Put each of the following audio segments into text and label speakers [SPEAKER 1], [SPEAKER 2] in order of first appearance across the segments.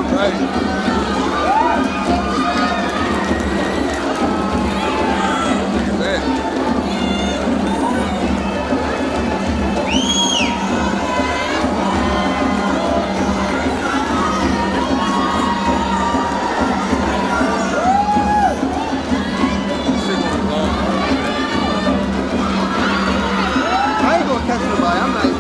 [SPEAKER 1] I ain't gonna catch nobody. I'm not even.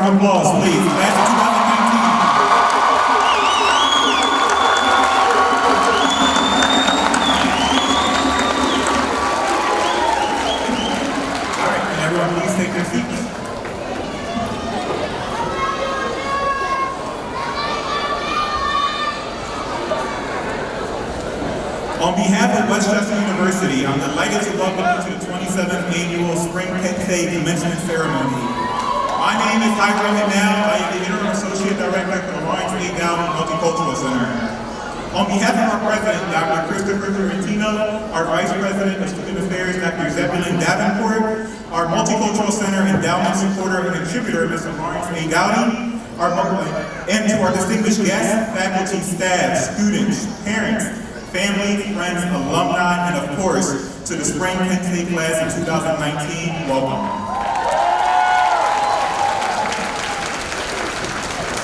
[SPEAKER 2] of applause, please. Class of 2019. All right, can everyone please take their seats? On behalf of Westchester University, I'm delighted to welcome you to the 27th Annual Spring Kente Commencement Ceremony. My name is Hiram Hanel. I am the Interim Associate Director for the Lawrence A. Dowling Multicultural Center. On behalf of our President, Dr. Christopher Fiorentino, our Vice President of Student Affairs, Dr. Zebulon Davenport, our Multicultural Center endowment supporter and contributor, Mr. Lawrence A. Dowling, and to our distinguished guests, faculty, staff, students, parents, family, friends, alumni, and of course, to the Spring Kente class of 2019, welcome.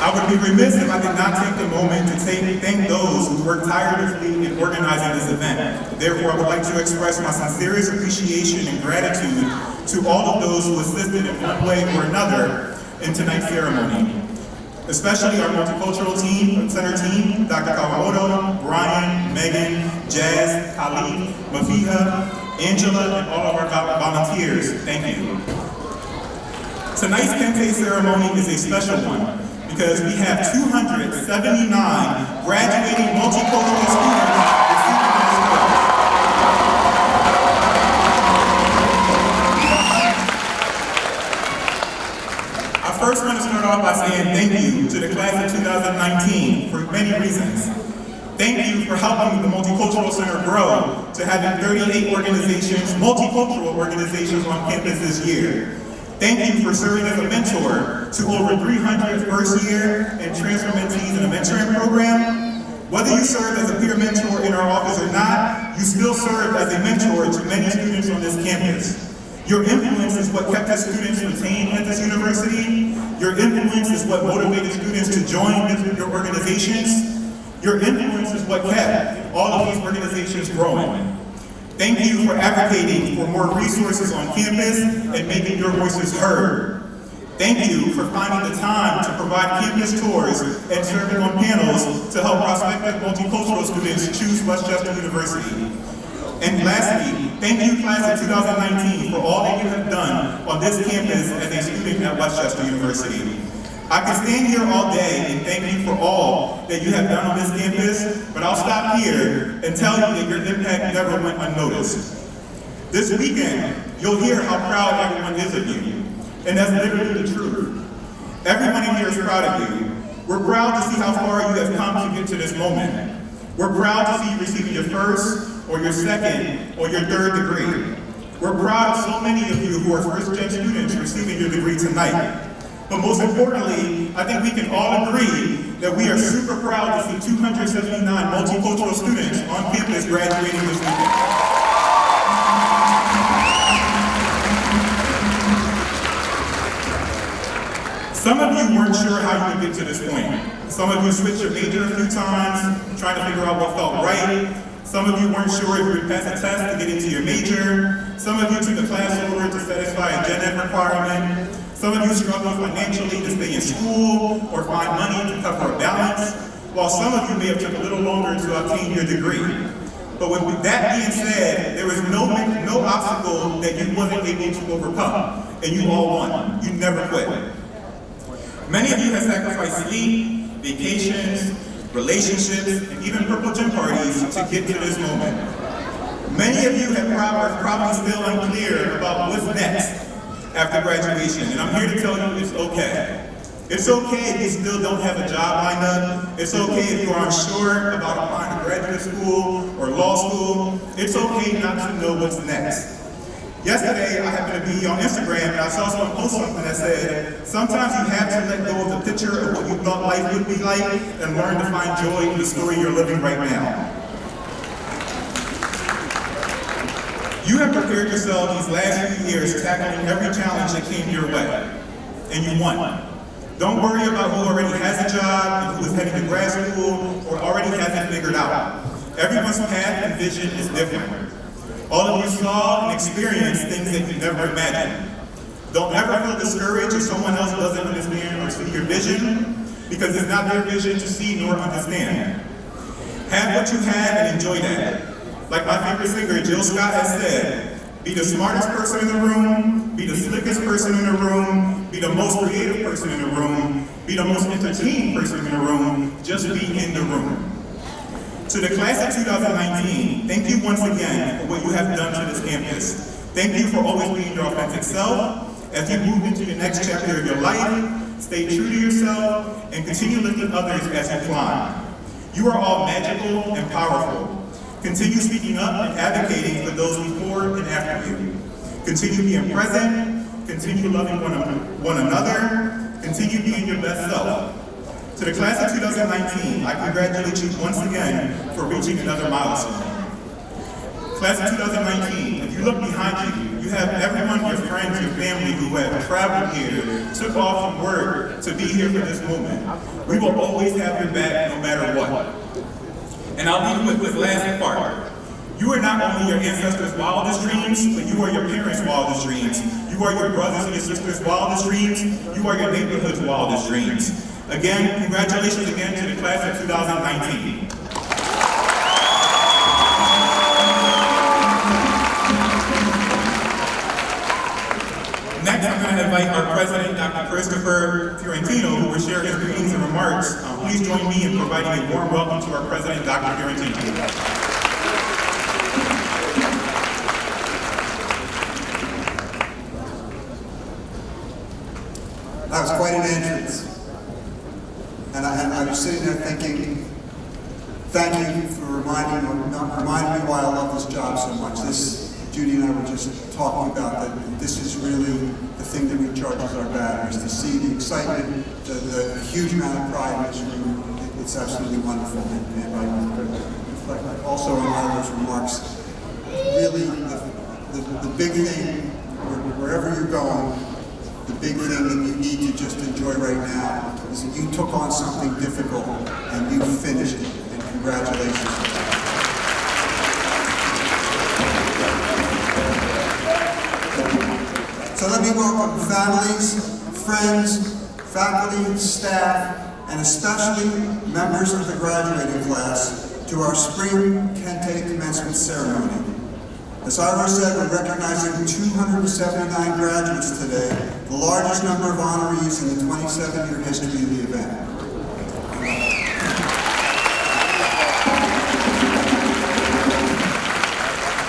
[SPEAKER 2] I would be remiss if I did not take the moment to thank those who worked tirelessly in organizing this event. Therefore, I would like to express my sincerest appreciation and gratitude to all of those who assisted in one way or another in tonight's ceremony. Especially our multicultural team, center team, Dr. Kawamoto, Brian, Megan, Jazz, Khalid, Mafiha, Angela, and all of our volunteers. Thank you. Tonight's Kente ceremony is a special one because we have 279 graduating multicultural students receiving this award. I first want to start off by saying thank you to the class of 2019 for many reasons. Thank you for helping the Multicultural Center grow to having 38 organizations, multicultural organizations on campus this year. Thank you for serving as a mentor to over 300 first year and transfer mentees in a mentoring program. Whether you serve as a peer mentor in our office or not, you still serve as a mentor to many students on this campus. Your influence is what kept us students retained at this university. Your influence is what motivated students to join your organizations. Your influence is what kept all of these organizations growing. Thank you for advocating for more resources on campus and making your voices heard. Thank you for finding the time to provide campus tours and serving on panels to help prospective multicultural students choose Westchester University. And lastly, thank you, class of 2019, for all that you have done on this campus as a student at Westchester University. I could stand here all day and thank you for all that you have done on this campus, but I'll stop here and tell you that your impact never went unnoticed. This weekend, you'll hear how proud everyone is of you, and that's literally the truth. Everyone in here is proud of you. We're proud to see how far you have come to get to this moment. We're proud to see you receiving your first, or your second, or your third degree. We're proud of so many of you who are first-gen students receiving your degree tonight. But most importantly, I think we can all agree that we are super proud to see 279 multicultural students on campus graduating this weekend. Some of you weren't sure how you would get to this point. Some of you switched your major a few times, trying to figure out what felt right. Some of you weren't sure if you would pass a test to get into your major. Some of you took a class over to satisfy a gen ed requirement. Some of you struggled financially to stay in school or find money to cover a balance, while some of you may have took a little longer to obtain your degree. But with that being said, there was no obstacle that you wasn't able to overcome, and you all won. You never quit. Many of you have sacrificed sleep, vacations, relationships, and even purple gym parties to get to this moment. Many of you are probably still unclear about what's next after graduation, and I'm here to tell you it's okay. It's okay if you still don't have a job lined up. It's okay if you aren't sure about applying to graduate school or law school. It's okay not to know what's next. Yesterday, I happened to be on Instagram and I saw someone post something that said, sometimes you have to let go of the picture of what you thought life would be like and learn to find joy in the story you're living right now. You have prepared yourself these last few years tackling every challenge that came your way, and you won. Don't worry about who already has a job and who is heading to grad school or already has it figured out. Everyone's path and vision is different. All of you saw and experienced things that you never imagined. Don't ever feel discouraged if someone else doesn't understand or see your vision, because it's not their vision to see nor understand. Have what you have and enjoy that. Like my favorite singer, Jill Scott, has said, be the smartest person in the room, be the slickest person in the room, be the most creative person in the room, be the most entertaining person in the room, just be in the room. To the class of 2019, thank you once again for what you have done to this campus. Thank you for always being your authentic self. As you move into your next chapter of your life, stay true to yourself and continue lifting others as you climb. You are all magical and powerful. Continue speaking up and advocating for those before and after you. Continue being present, continue loving one another, continue being your best self. To the class of 2019, I congratulate you once again for reaching another milestone. Class of 2019, if you look behind you, you have everyone, your friends, your family who have traveled here, took off from work to be here for this moment. We will always have your back no matter what. And I'll leave you with this last part. You are not only your ancestors' wildest dreams, but you are your parents' wildest dreams. You are your brothers and your sisters' wildest dreams. You are your neighborhood's wildest dreams. Again, congratulations again to the class of 2019. Next, I'm going to invite our president, Dr. Christopher Fiorentino, who will share his greetings and remarks. Please join me in providing a warm welcome to our president, Dr. Fiorentino.
[SPEAKER 1] That was quite an entrance. And I was sitting there thinking, thank you for reminding me why I love this job so much. Judy and I were just talking about that this is really the thing that recharges our batteries, to see the excitement, the huge amount of pride in this room. It's absolutely wonderful. And I reflect also on Myra's remarks. Really, the big thing, wherever you're going, the big thing that you need to just enjoy right now is that you took on something difficult and you finished it. And congratulations. So let me welcome families, friends, faculty, staff, and especially members of the graduating class to our spring Kente commencement ceremony. As Ira said, we're recognizing 279 graduates today, the largest number of honorees in the 27-year history of the event.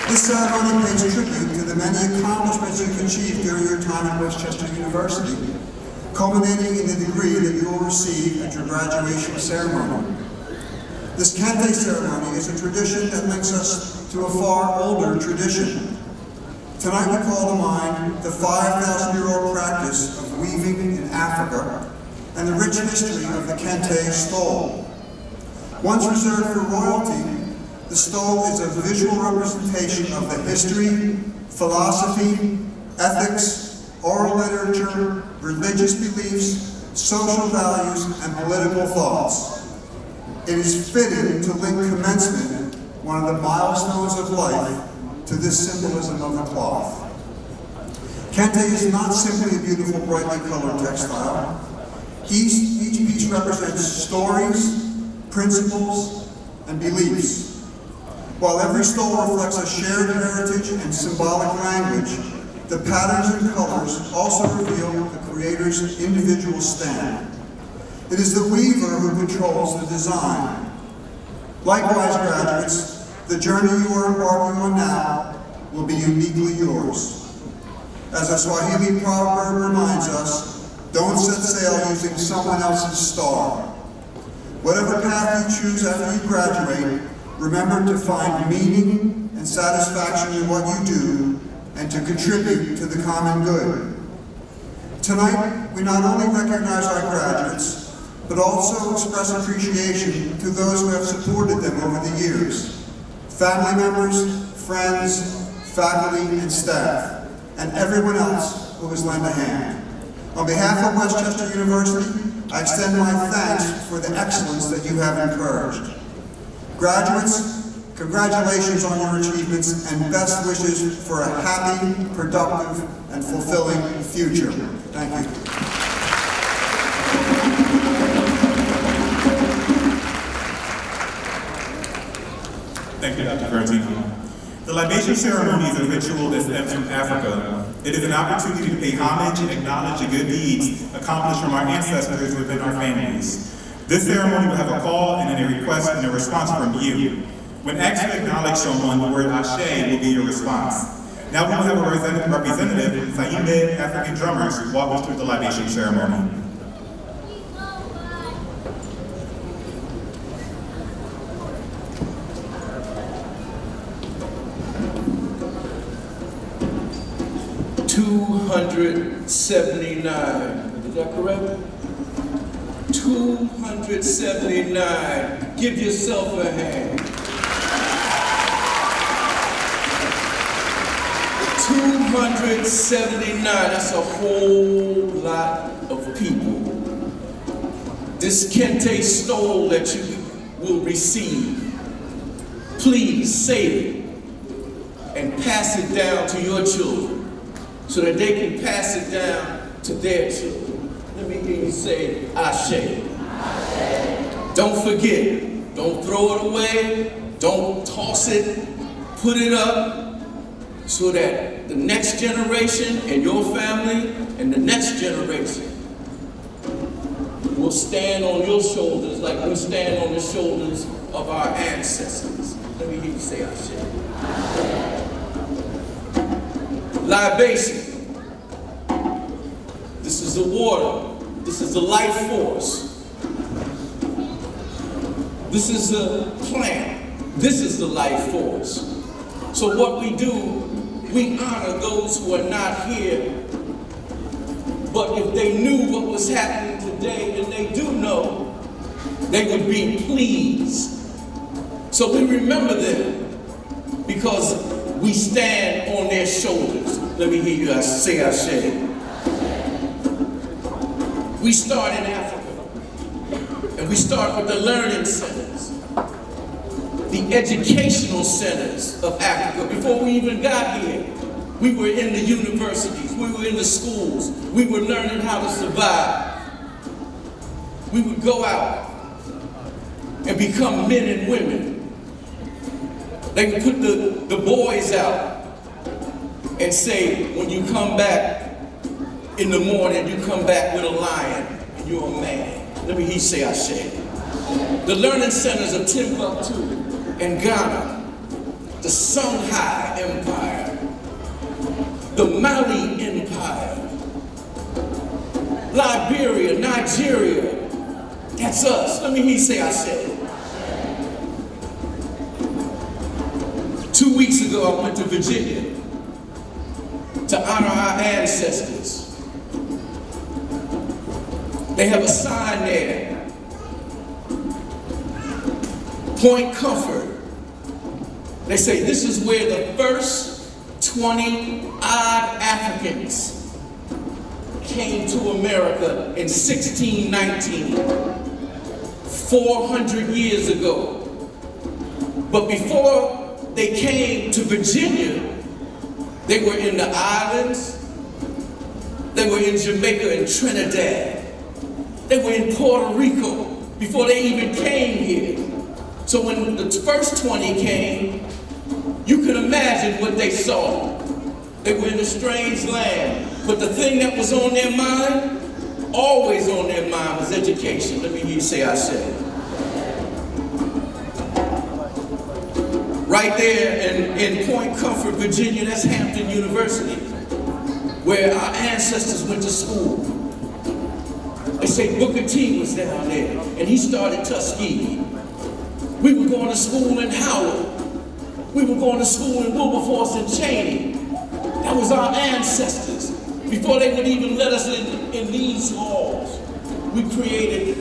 [SPEAKER 1] This ceremony pays tribute to the many accomplishments you've achieved during your time at Westchester University, culminating in the degree that you will receive at your graduation ceremony. This Kente ceremony is a tradition that links us to a far older tradition. Tonight we call to mind the 5,000-year-old practice of weaving in Africa and the rich history of the Kente stole. Once reserved for royalty, the stole is a visual representation of the history, philosophy, ethics, oral literature, religious beliefs, social values, and political thoughts. It is fitting to link commencement, one of the milestones of life, to this symbolism of the cloth. Kente is not simply a beautiful, brightly colored textile. Each piece represents stories, principles, and beliefs. While every stole reflects a shared heritage and symbolic language, the patterns and colors also reveal the creator's individual stamp. It is the weaver who controls the design. Likewise, graduates, the journey you are embarking on now will be uniquely yours. As a Swahili proverb reminds us, don't set sail using someone else's star. Whatever path you choose after you graduate, remember to find meaning and satisfaction in what you do and to contribute to the common good. Tonight, we not only recognize our graduates, but also express appreciation to those who have supported them over the years. Family members, friends, faculty, and staff, and everyone else who has lent a hand. On behalf of Westchester University, I extend my thanks for the excellence that you have encouraged. Graduates, Congratulations on your achievements and best wishes for a happy, productive, and fulfilling future. Thank you.
[SPEAKER 2] Thank you, Dr. Kente. The libation ceremony is a ritual that stems from Africa. It is an opportunity to pay homage and acknowledge the good deeds accomplished from our ancestors within our families. This ceremony will have a call and then a request and a response from you. When asked to acknowledge someone, the word Ashe will be your response. Now we will have a representative, Saime African drummers, walk us through the libation ceremony.
[SPEAKER 3] $279. Is that correct? 279. Give yourself a hand. 279. That's a whole lot of people. This Kente stole that you will receive, please save it and pass it down to your children, so that they can pass it down to their children. Let me hear you say, Ashe. Don't forget, don't throw it away, don't toss it, put it up, so that the next generation and your family and the next generation will stand on your shoulders like we stand on the shoulders of our ancestors. Let me hear you say, Ashe. Libation. This is the water. This is the life force. This is the plant. This is the life force. So what we do, we honor those who are not here. But if they knew what was happening today, and they do know, they would be pleased. So we remember them because we stand on their shoulders. Let me hear you say Ashe. We start in Africa, and we start with the learning centers, the educational centers of Africa. Before we even got here, we were in the universities, we were in the schools, we were learning how to survive. We would go out and become men and women. They would put the boys out and say, when you come back in the morning, you come back with a lion and you're a man. Let me hear you say Ashe. The learning centers of Timbuktu and Ghana, the Songhai Empire, the Mali Empire, Liberia, Nigeria, that's us. Let me hear you say Ashe. 2 weeks ago, I went to Virginia to honor our ancestors. They have a sign there, Point Comfort. They say this is where the first 20-odd Africans came to America in 1619, 400 years ago. But before they came to Virginia, they were in the islands, they were in Jamaica and Trinidad, they were in Puerto Rico before they even came here. So when the first 20 came, you can imagine what they saw. They were in a strange land, but the thing that was on their mind, always on their mind, was education. Let me hear you say Ashe. Right there in Point Comfort, Virginia, that's Hampton University, where our ancestors went to school. They say Booker T was down there, and he started Tuskegee. We were going to school in Howard. We were going to school in Wilberforce and Cheney. That was our ancestors. Before they would even let us in these halls, we created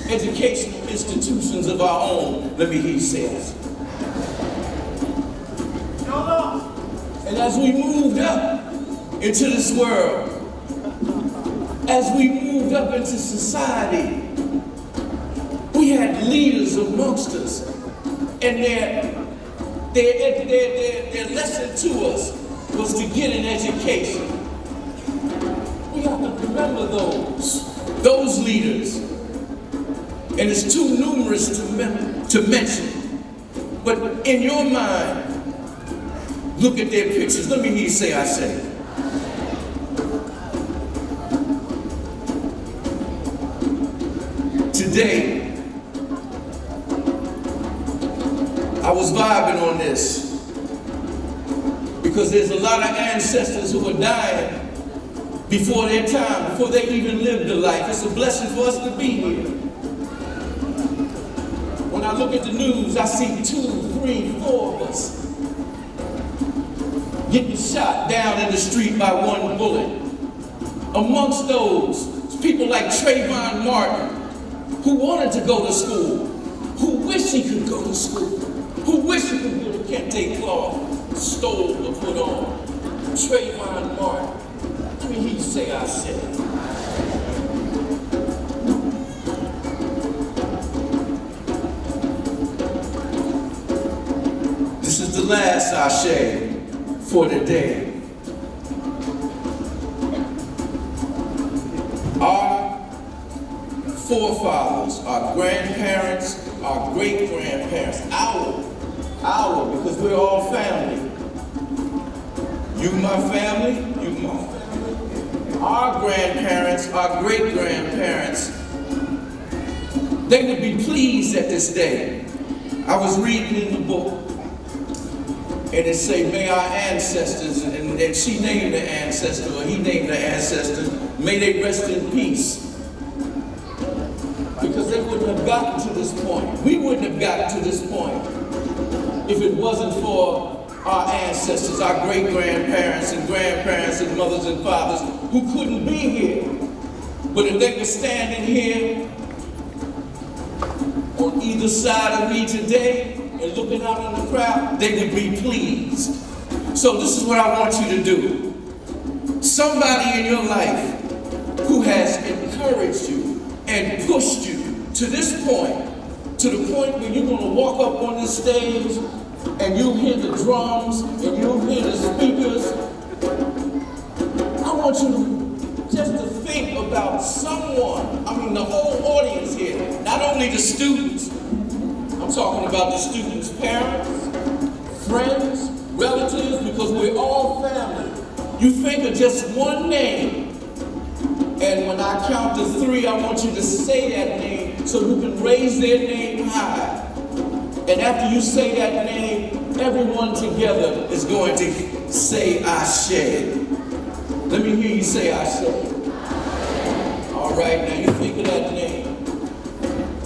[SPEAKER 3] educational institutions of our own. Let me hear you say it. And as we moved up into this world, as we moved up into society, we had leaders amongst us And their lesson to us was to get an education. We have to remember those leaders. And it's too numerous to mention. But in your mind, look at their pictures. Let me hear you say, I say. Today, I was vibing on this because there's a lot of ancestors who are dying before their time, before they even lived a life. It's a blessing for us to be here. When I look at the news, I see 2, 3, 4 of us getting shot down in the street by one bullet. Amongst those, people like Trayvon Martin, who wanted to go to school, who wished he could go to school, who wished he could get a Kente cloth, stole or put on. Trayvon Martin. Let me hear you say, I said. This is the last Ashe for today. Our forefathers, our grandparents, our great-grandparents, our, because we're all family. You my family, you my family. Our grandparents, our great-grandparents, they would be pleased at this day. I was reading in the book, and it say, may our ancestors, and she named the ancestor, or he named the ancestor, may they rest in peace. Because they wouldn't have gotten to this point. We wouldn't have gotten to this point if it wasn't for our ancestors, our great-grandparents and grandparents and mothers and fathers who couldn't be here. But if they were standing here on either side of me today and looking out on the crowd, they would be pleased. So this is what I want you to do. Somebody in your life who has encouraged you and pushed you to this point, to the point where you're going to walk up on this stage and you'll hear the drums and you'll hear the speakers. I want you just to think about someone, the whole audience here, not only the students, I'm talking about the students' parents, friends, relatives, because we're all family. You think of just one name, and when I count to 3, I want you to say that name so you can raise their name high. And after you say that name, everyone together is going to say Ashe. Let me hear you say Ashe. All right, now you think of that name.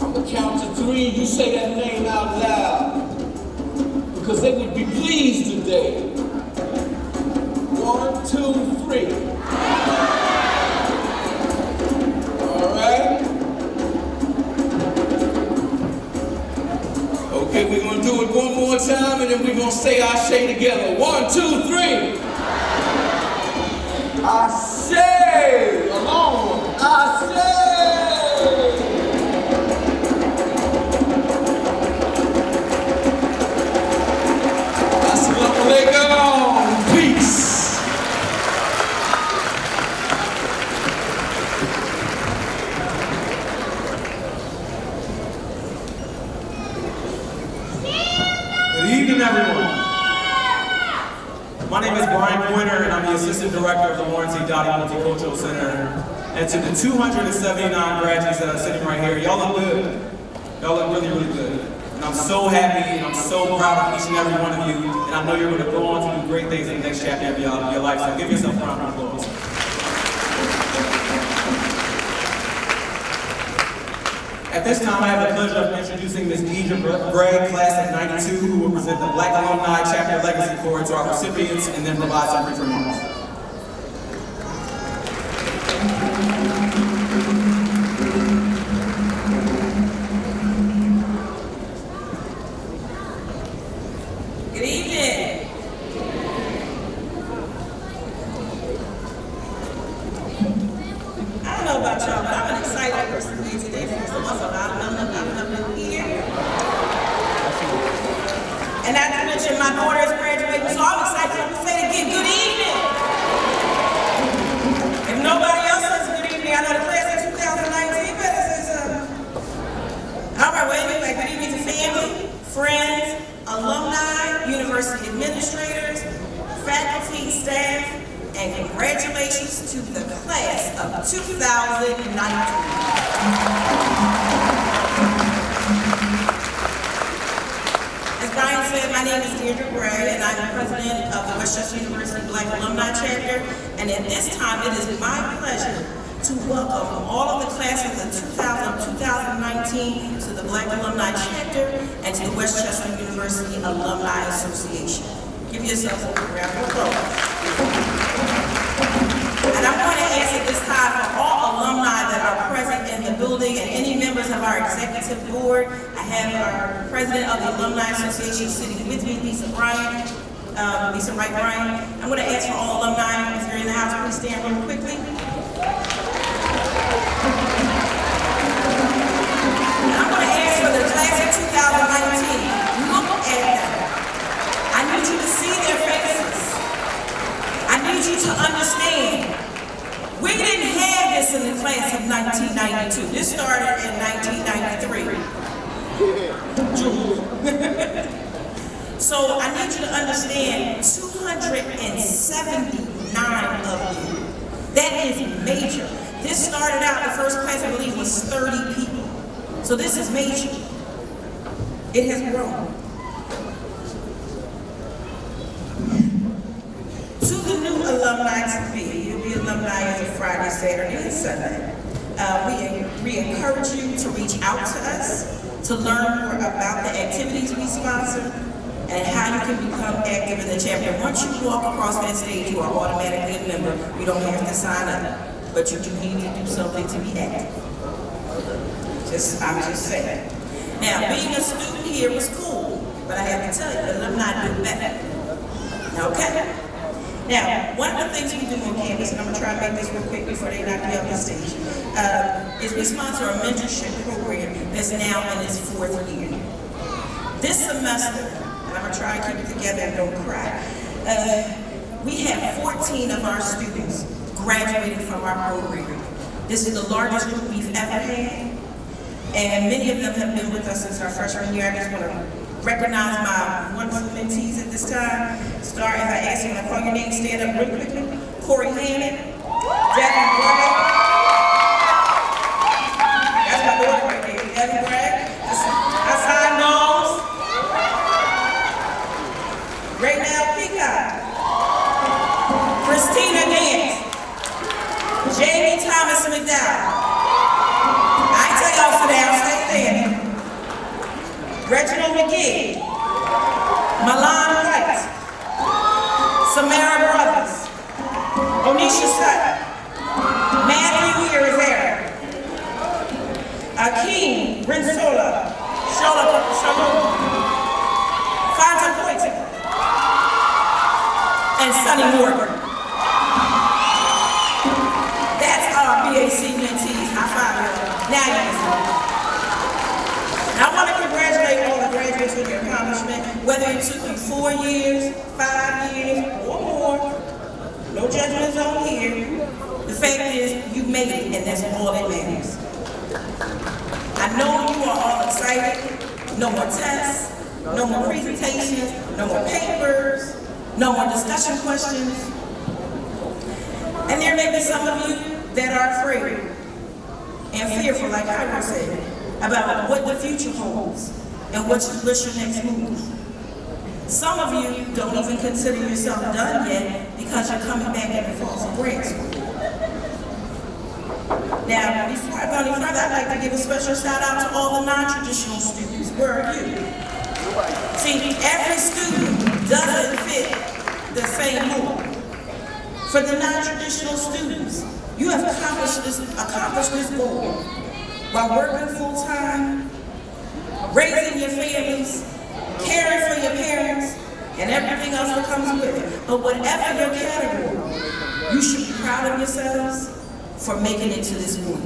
[SPEAKER 3] I'm going to count to 3, you say that name out loud. Because they would be pleased today. 1, 2, 3. All right? Okay, we're going to do it one more time, and then we're going to say Ashe together. 1, 2, 3. Ashe! Along. Ashe! Assalamu alaikum. Peace.
[SPEAKER 4] Good evening, everyone. My name is Brian Pointer, and I'm the Assistant Director of the Lawrence E. Dottie Multicultural Center. And to the 279 graduates that are sitting right here, y'all look good. Y'all look really, really good. And I'm so happy, and I'm so proud of each and every one of you. And I know you're going to go on to do great things in the next chapter of your life, so give yourself a round of applause. At this time, I have the pleasure of introducing Ms. Deidre Gray, class of '92, who will present the Black Alumni Chapter Legacy Corps to our recipients and then provide some brief remarks.
[SPEAKER 5] Good evening. I don't know about y'all, but I'm an excited person today for some of us. I'm here. And not to mention my daughter is graduating, so I'm excited to say it again, good evening. If nobody else says good evening, I know the class of 2019 better say something. All right, well anyway, good evening to family, friends, alumni, university administrators, faculty, staff, and congratulations to the class of 2019. As Brian said, my name is Deirdre Gray, and I'm the president of the Westchester University Black Alumni Chapter. And at this time, it is my pleasure to welcome all of the classes of 2019 to the Black Alumni Chapter and to the Westchester University Alumni Association. Give yourselves a round of applause. And I'm going to ask at this time for all alumni that are present in the building and any members of our executive board. I have our president of the Alumni Association sitting with me, Lisa Wright Bryan. I'm going to ask for all alumni, if you're in the house, please stand real quickly. And I'm going to ask for the class of 2019, look at them. I need you to see their faces. I need you to understand. We didn't have this in the class of 1992. This started in 1993. So I need you to understand 279 of you. That is major. This started out, the first class I believe was 30 people. So this is major. It has grown. To the new alumni to be, you'll be alumni every Friday, Saturday, and Sunday. We encourage you to reach out to us, to learn more about the activities we sponsor, and how you can become active in the chapter. Once you walk across that stage, you are automatically a member. You don't have to sign up, but you do need to do something to be active. I'm just saying. Now, being a student here was cool, but I have to tell you, alumni do better. Okay? Now, one of the things we do on campus, and I'm going to try to make this real quick before they knock me off the stage, is we sponsor a mentorship program that's now in its 4th year. This semester, and I'm going to try and keep it together and don't cry, we have 14 of our students graduating from our program. This is the largest group we've ever had, and many of them have been with us since our freshman year. I just want to recognize my wonderful mentees at this time. Start, if I ask you to call your name, stand up real quickly. Corey Hammond, Devin Gray. That's my daughter right there, Devin Gray. Hassan Knowles. Raynell Peacock. Christina Gant. Jamie Thomas McDowell. I ain't tell y'all sit down, stay standing. Reginald McGee, Milan White, Samara Brothers, Onisha Sutton, Matthew Rivera, Akeem Rinsola, Shola, Fanta Poita, and Sonny Morgan. That's our BAC mentees. High five, y'all. Now you can see. I want to congratulate all the graduates with your accomplishment, whether it took you 4 years, 5 years, or more. No judgment zone here. The fact is, you made it, and that's all that matters. I know you are all excited. No more tests, no more presentations, no more papers, no more discussion questions. And there may be some of you that are afraid and fearful, like I said, about what the future holds and what's your next move. Some of you don't even consider yourself done yet because you're coming back in the fall for grad school. Now, before I go any further, I'd like to give a special shout out to all the non-traditional students. Where are you? See, every student doesn't fit the same mold. For the non-traditional students, you have accomplished this goal while working full-time, raising your families, caring for your parents, and everything else that comes with it. But whatever your category, you should be proud of yourselves for making it to this point.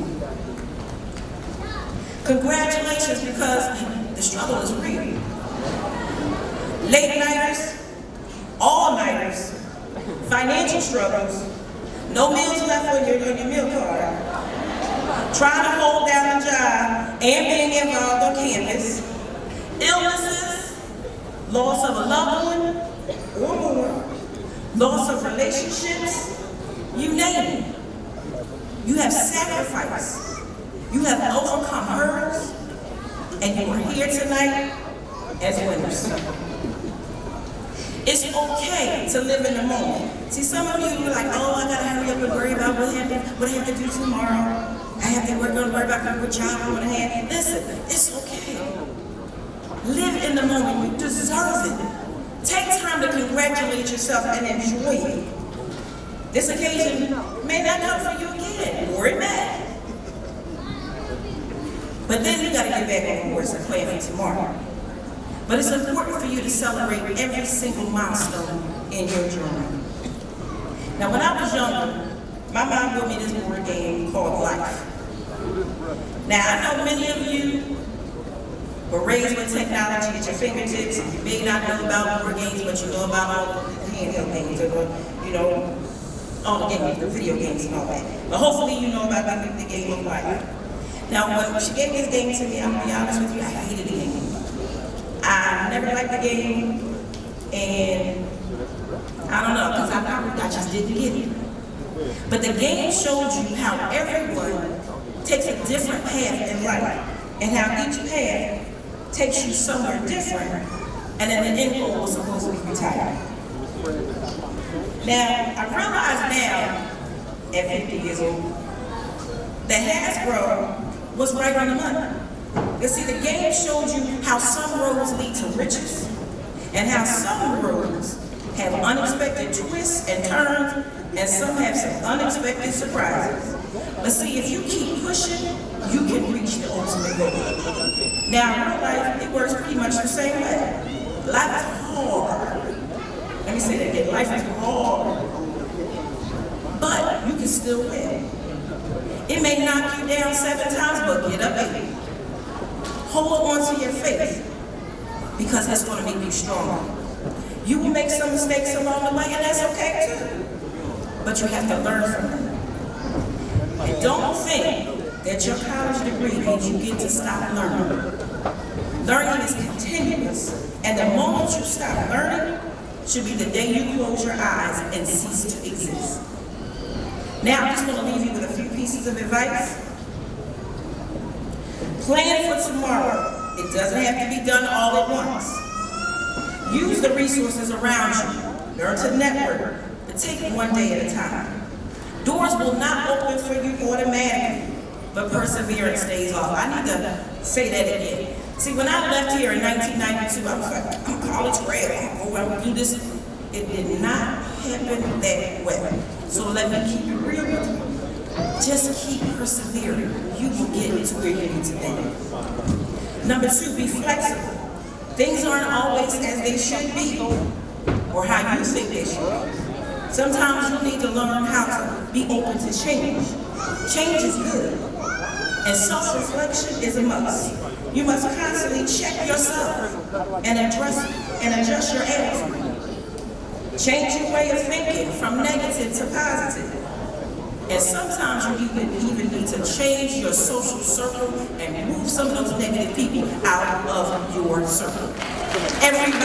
[SPEAKER 5] Congratulations, because the struggle is real. late nighters, all nighters, financial struggles, no meals left on your meal card, trying to hold down a job and being involved on campus, illnesses, loss of a loved one or more, loss of relationships, you name it. You have sacrificed, you have overcome hurdles, and you are here tonight as winners. It's okay to live in the moment. See, some of you are like, oh, I gotta hurry up and worry about what I have to do tomorrow. I have to worry about what job I'm gonna have. Listen, it's okay. Live in the moment. You deserve it. Take time to congratulate yourself and enjoy it. This occasion may not come for you again, or it may. But then you gotta get back on course and plan for tomorrow. But it's important for you to celebrate every single milestone in your journey. Now, when I was younger, my mom bought me this board game called Life. Now, I know many of you were raised with technology at your fingertips. You may not know about board games, but you know about all the handheld games, or all the games, the video games and all that. But hopefully you know about the game of Life. Now, when she gave this game to me, I'm gonna be honest with you, I hated the game. I never liked the game, and I don't know, because I just didn't get it. But the game showed you how everyone takes a different path in life, and how each path takes you somewhere different, and then the end goal was supposed to be retired. Now, I realize now, at 50 years old, that Hasbro was right on the money. You see, the game showed you how some roads lead to riches, and how some roads have unexpected twists and turns, and some have some unexpected surprises. But see, if you keep pushing, you can reach the ultimate goal. Now, in real life, it works pretty much the same way. Life is hard. Let me say that again, life is hard. But you can still win. It may knock you down 7 times, but get up 8. Hold on to your faith, because it's going to make you stronger. You will make some mistakes along the way, and that's okay too. But you have to learn from them. And don't think that your college degree means you get to stop learning. Learning is continuous, and the moment you stop learning should be the day you close your eyes and cease to exist. Now, I'm just going to leave you with a few pieces of advice. Plan for tomorrow. It doesn't have to be done all at once. Use the resources around you. Learn to network, but take it one day at a time. Doors will not open for you automatically, but perseverance stays off. I need to say that again. See, when I left here in 1992, I was like, I'm college grad, I'm going to do this. It did not happen that way. So let me keep it real with you. Just keep persevering. You will get to where you need to be. Number 2, be flexible. Things aren't always as they should be, or how you think they should be. Sometimes you need to learn how to be open to change. Change is good, and self-reflection is a must. You must constantly check yourself and adjust your attitude. Change your way of thinking from negative to positive. And sometimes you even need to change your social circle and move some of those negative people out of your circle. Everybody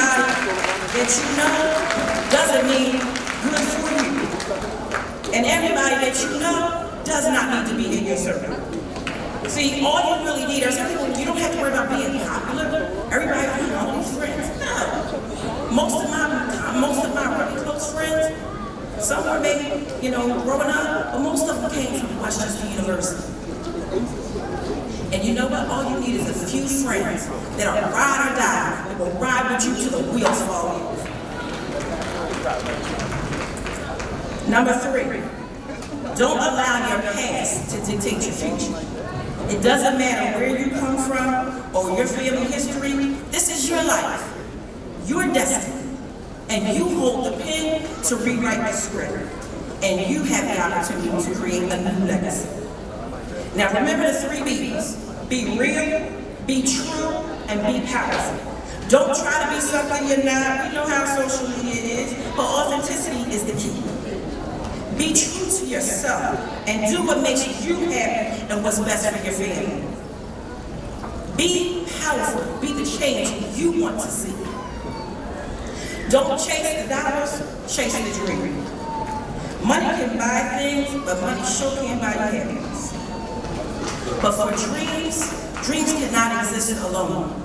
[SPEAKER 5] that you know doesn't mean good for you. And everybody that you know does not need to be in your circle. See, all you really need are some people. You don't have to worry about being popular. Everybody, all these friends. No. Most of my really close friends, some were maybe, growing up, but most of them came from Westchester University. And you know what? All you need is a few friends that are ride or die, that will ride with you till the wheels fall off. Number 3, don't allow your past to dictate your future. It doesn't matter where you come from or your family history. This is your life, your destiny, and you hold the pen to rewrite the script. And you have the opportunity to create a new legacy. Now remember the 3 B's. Be real, be true, and be powerful. Don't try to be something you're not. We know how social media is, but authenticity is the key. Be true to yourself and do what makes you happy and what's best for your family. Be powerful. Be the change you want to see. Don't chase the dollars, chase the dream. Money can buy things, but money sure can't buy you happiness. But for dreams, dreams cannot exist alone.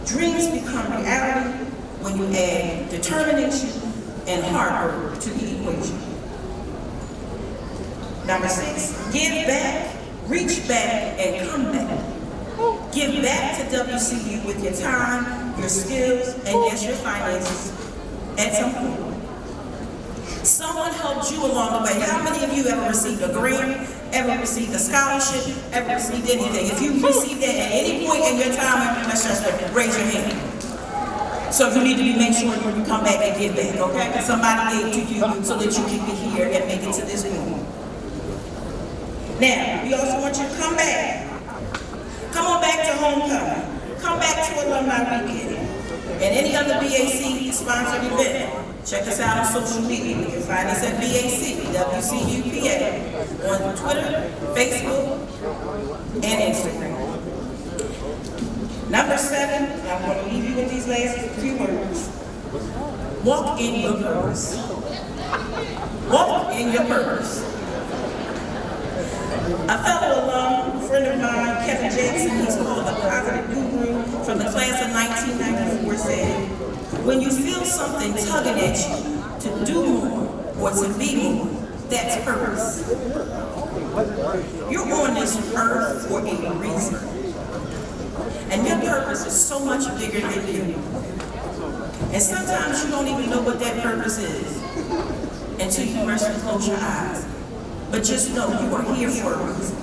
[SPEAKER 5] Dreams become reality when you add determination and hard work to the equation. Number 6, give back, reach back, and come back. Give back to WCU with your time, your skills, and yes, your finances at some point. Someone helped you along the way. How many of you ever received a grant, ever received a scholarship, ever received anything? If you received that at any point in your time, let's just raise your hand. So you need to be make sure when you come back and give back, okay? Because somebody gave to you so that you can be here and make it to this point. Now, we also want you to come back. Come on back to homecoming. Come back to alumni weekend. And any other BAC sponsored event. Check us out on social media. You can find us at BAC, WCUPA, on Twitter, Facebook, and Instagram. Number 7, I'm going to leave you with these last few words. Walk in your purpose. Walk in your purpose. A fellow alum, a friend of mine, Kevin Jackson, he's called the Positive Guru from the class of 1994, said, when you feel something tugging at you to do more or to be more, that's purpose. You're on this earth for a reason. And your purpose is so much bigger than you. And sometimes you don't even know what that purpose is until you rest and close your eyes. But just know you are here for a reason.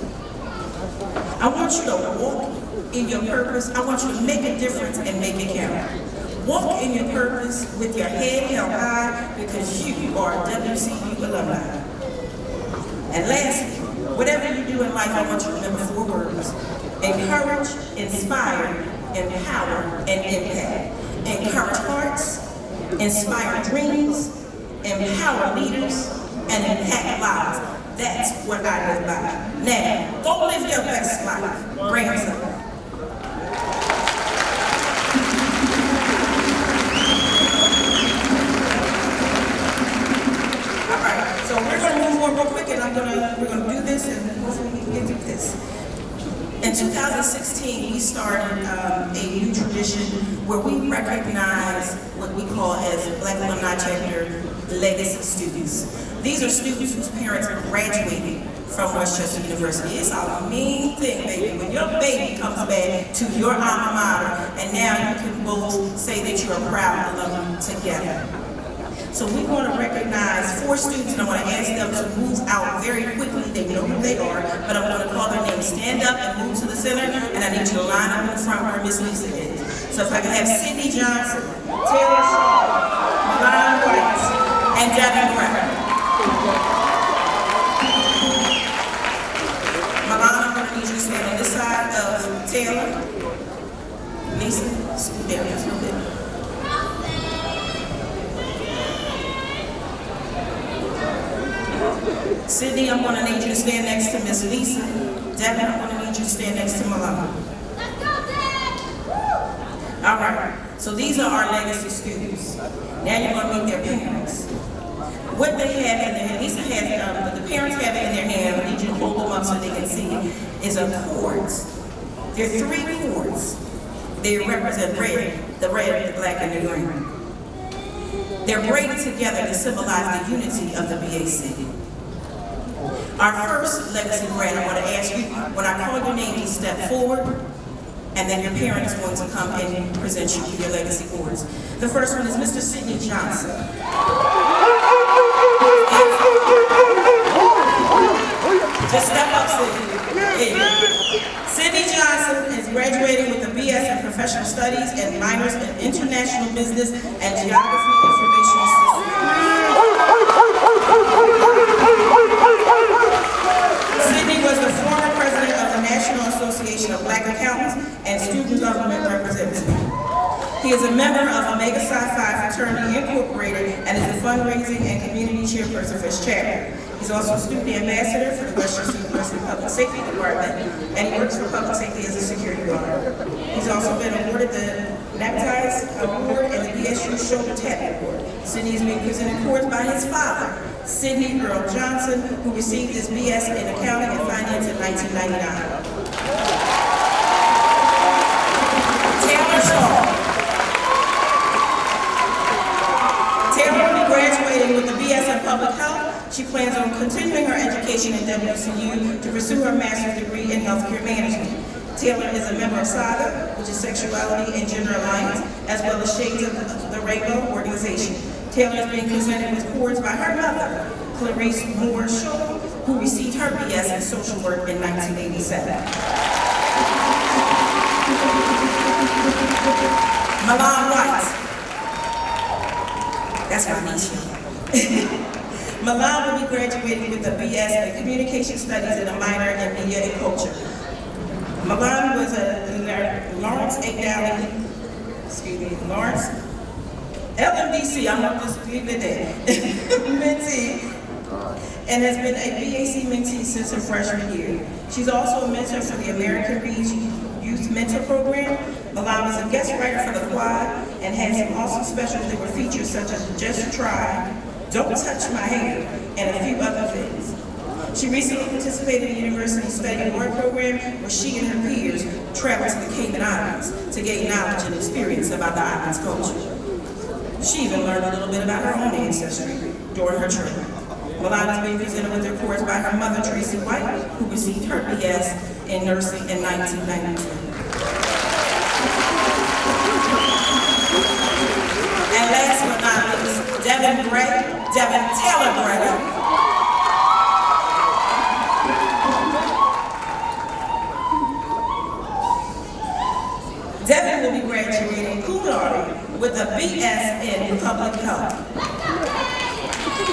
[SPEAKER 5] I want you to walk in your purpose. I want you to make a difference and make it count. Walk in your purpose with your head held high because you are a WCU alumni. And lastly, whatever you do in life, I want you to remember 4 words. Encourage, inspire, empower, and impact. Encourage hearts, inspire dreams, empower leaders, and impact lives. That's what I live by. Now, go live your best life. Grandson. All right, so we're going to move on real quick, and we're going to do this, and hopefully we can get through this. In 2016, we started a new tradition where we recognize what we call as Black Alumni Chapter legacy students. These are students whose parents graduated from Westchester University. It's a mean thing, baby, when your baby comes back to your alma mater, and now you can both say that you're a proud alum together. So we want to recognize 4 students, and I want to ask them to move out very quickly. They know who they are, but I'm going to call their names. Stand up and move to the center, and I need you to line up in front where Miss Lisa is. So if I can have Sydney Johnson, Taylor Shaw, Milan White, and Devin Brown. Milan, I'm going to need you to stand on this side of Taylor. Lisa, scoot down just a little bit. Sydney, I'm going to need you to stand next to Miss Lisa. Devin, I'm going to need you to stand next to Milan. Let's go, Dad! All right, so these are our legacy students. Now you're going to meet their parents. What they have in their hand, Lisa has, the parents have in their hand, I need you to hold them up so they can see, is a cords. There are 3 cords. They represent red, the black, and the green. They're braided together to symbolize the unity of the BAC. Our first legacy grad, I want to ask you, when I call your name, you step forward, and then your parent is going to come and present you with your legacy awards. The first one is Mr. Sidney Johnson. Just step up, Sidney. Sidney Johnson is graduating with a BS in Professional Studies and minors in International Business and Geography Information Systems. Sidney was the former president of the National Association of Black Accountants and student government representative. He He is a member of Omega Psi Phi Fraternity Incorporated and is the fundraising and community chairperson for his chapter. He's also a student ambassador for the Westchester University Public Safety Department, and he works for public safety as a security guard. He's also been awarded the Neckties Award and the BSU Shoulder Tap Award. Sidney is being presented awards by his father, Sidney Earl Johnson, who received his BS in accounting and finance in 1999. Taylor Shaw. Taylor will be graduating with the BS in Public Health. She plans on continuing her education at WCU to pursue her master's degree in healthcare management. Taylor is a member of SAGA, which is Sexuality and Gender Alliance, as well as Shades of the Rainbow organization. Taylor is being presented with awards by her mother, Clarice Moore Shaw, who received her BS in social work in 1987. Milan White. That's my niece. Milan will be graduating with a BS in Communication Studies and a minor in Media and Culture. Milan was a Lawrence LMDC, I'm not just leave it there, mentee, and has been a BAC mentee since her freshman year. She's also a mentor for the American Reach Youth Mentor Program. Milan was a guest writer for the Quad and had some awesome specials that were featured such as Just Try, Don't Touch My Hair, and a few other things. She recently participated in the University Study Award Program where she and her peers traveled to the Cayman Islands to gain knowledge and experience about the island's culture. She even learned a little bit about her own ancestry during her trip. Milan is being presented with reports by her mother, Tracy White, who received her BS in nursing in 1992. And last but not least, Devin Taylor Gray. Devin will be graduating cum laude with a BS in Public Health.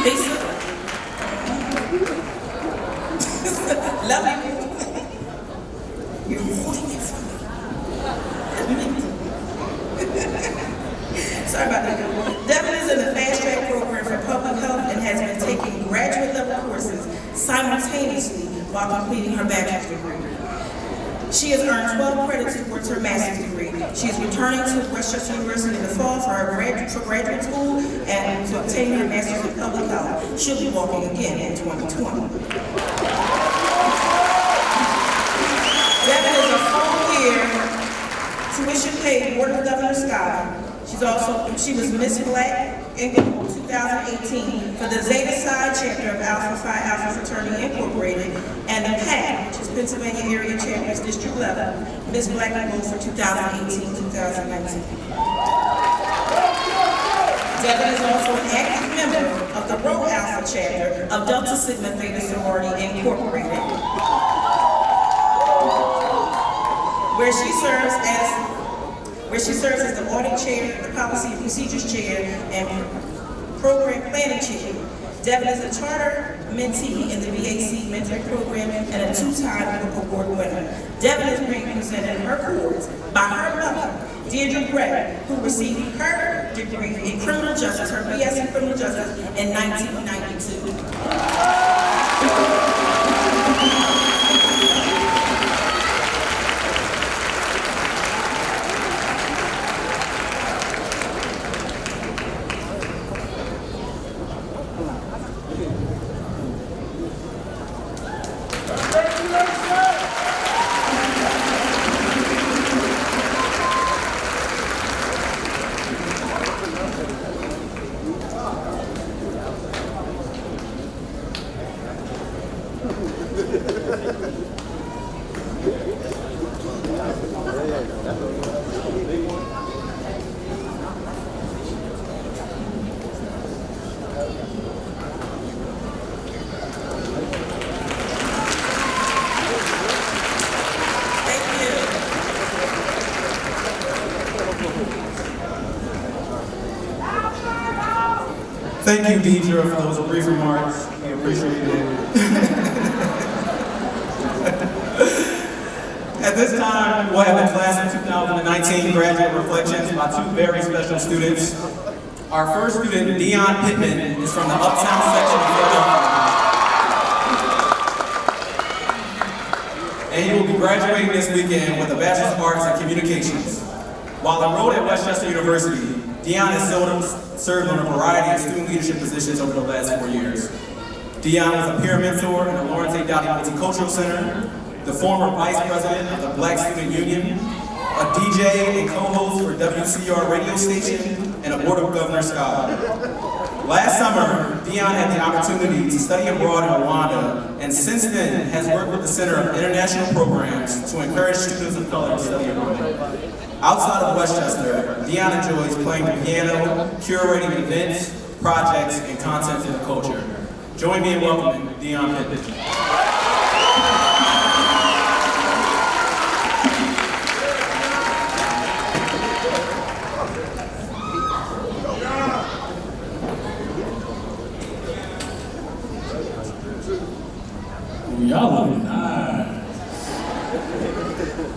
[SPEAKER 5] Lisa? Love you. You're holding it for me. Sorry about that. Devin is in the fast track program for public health and has been taking graduate level courses simultaneously while completing her bachelor's degree. She has earned 12 credits towards her master's degree. She is returning to Westchester University in the fall for graduate school and to obtain her master's in public health. She'll be walking again in 2020. Devin is a full-year tuition-paid Board of Governors Scholar. She was Miss Black in 2018 for the Zeta Psi chapter of Alpha Phi Alpha Fraternity Incorporated and the PAC, which is Pennsylvania Area Chapters District 11, Miss Black and Gold for 2018-2019. Devin is also an active member of the Rho Alpha chapter of Delta Sigma Theta Sorority Incorporated, where she serves as the audit chair, the policy and procedures chair, and program planning chair. Devin is a charter mentee in the BAC mentoring program and a two-time award winner. Devin is being presented her awards by her mother, Deirdre Gray, who received her degree in criminal justice, her BS in criminal justice in 1992.
[SPEAKER 4] Thank you, Deidre, for those brief remarks. We appreciate it. At this time, time, we'll have the class of 2019 graduate reflections by two very special students. Our first student, Dion Pittman, is from the Uptown section of Philadelphia. And he will be graduating this weekend with a Bachelor of Arts in Communications. While enrolled at Westchester University, Dion has served on a variety of student leadership positions over the last 4 years. Dion was a peer mentor in the Lawrence A. Dowdy Multicultural Center, the former vice president of the Black Student Union, a DJ and co-host for WCR radio station, and a Board of Governors scholar. Last summer, Dion had the opportunity to study abroad in Rwanda, and since then has worked with the Center of International Programs to encourage students of color to study abroad. Outside of Westchester, Dion enjoys playing the piano, curating events, projects, and content for the culture. Join me in welcoming Dion Pittman.
[SPEAKER 6] Y'all look nice.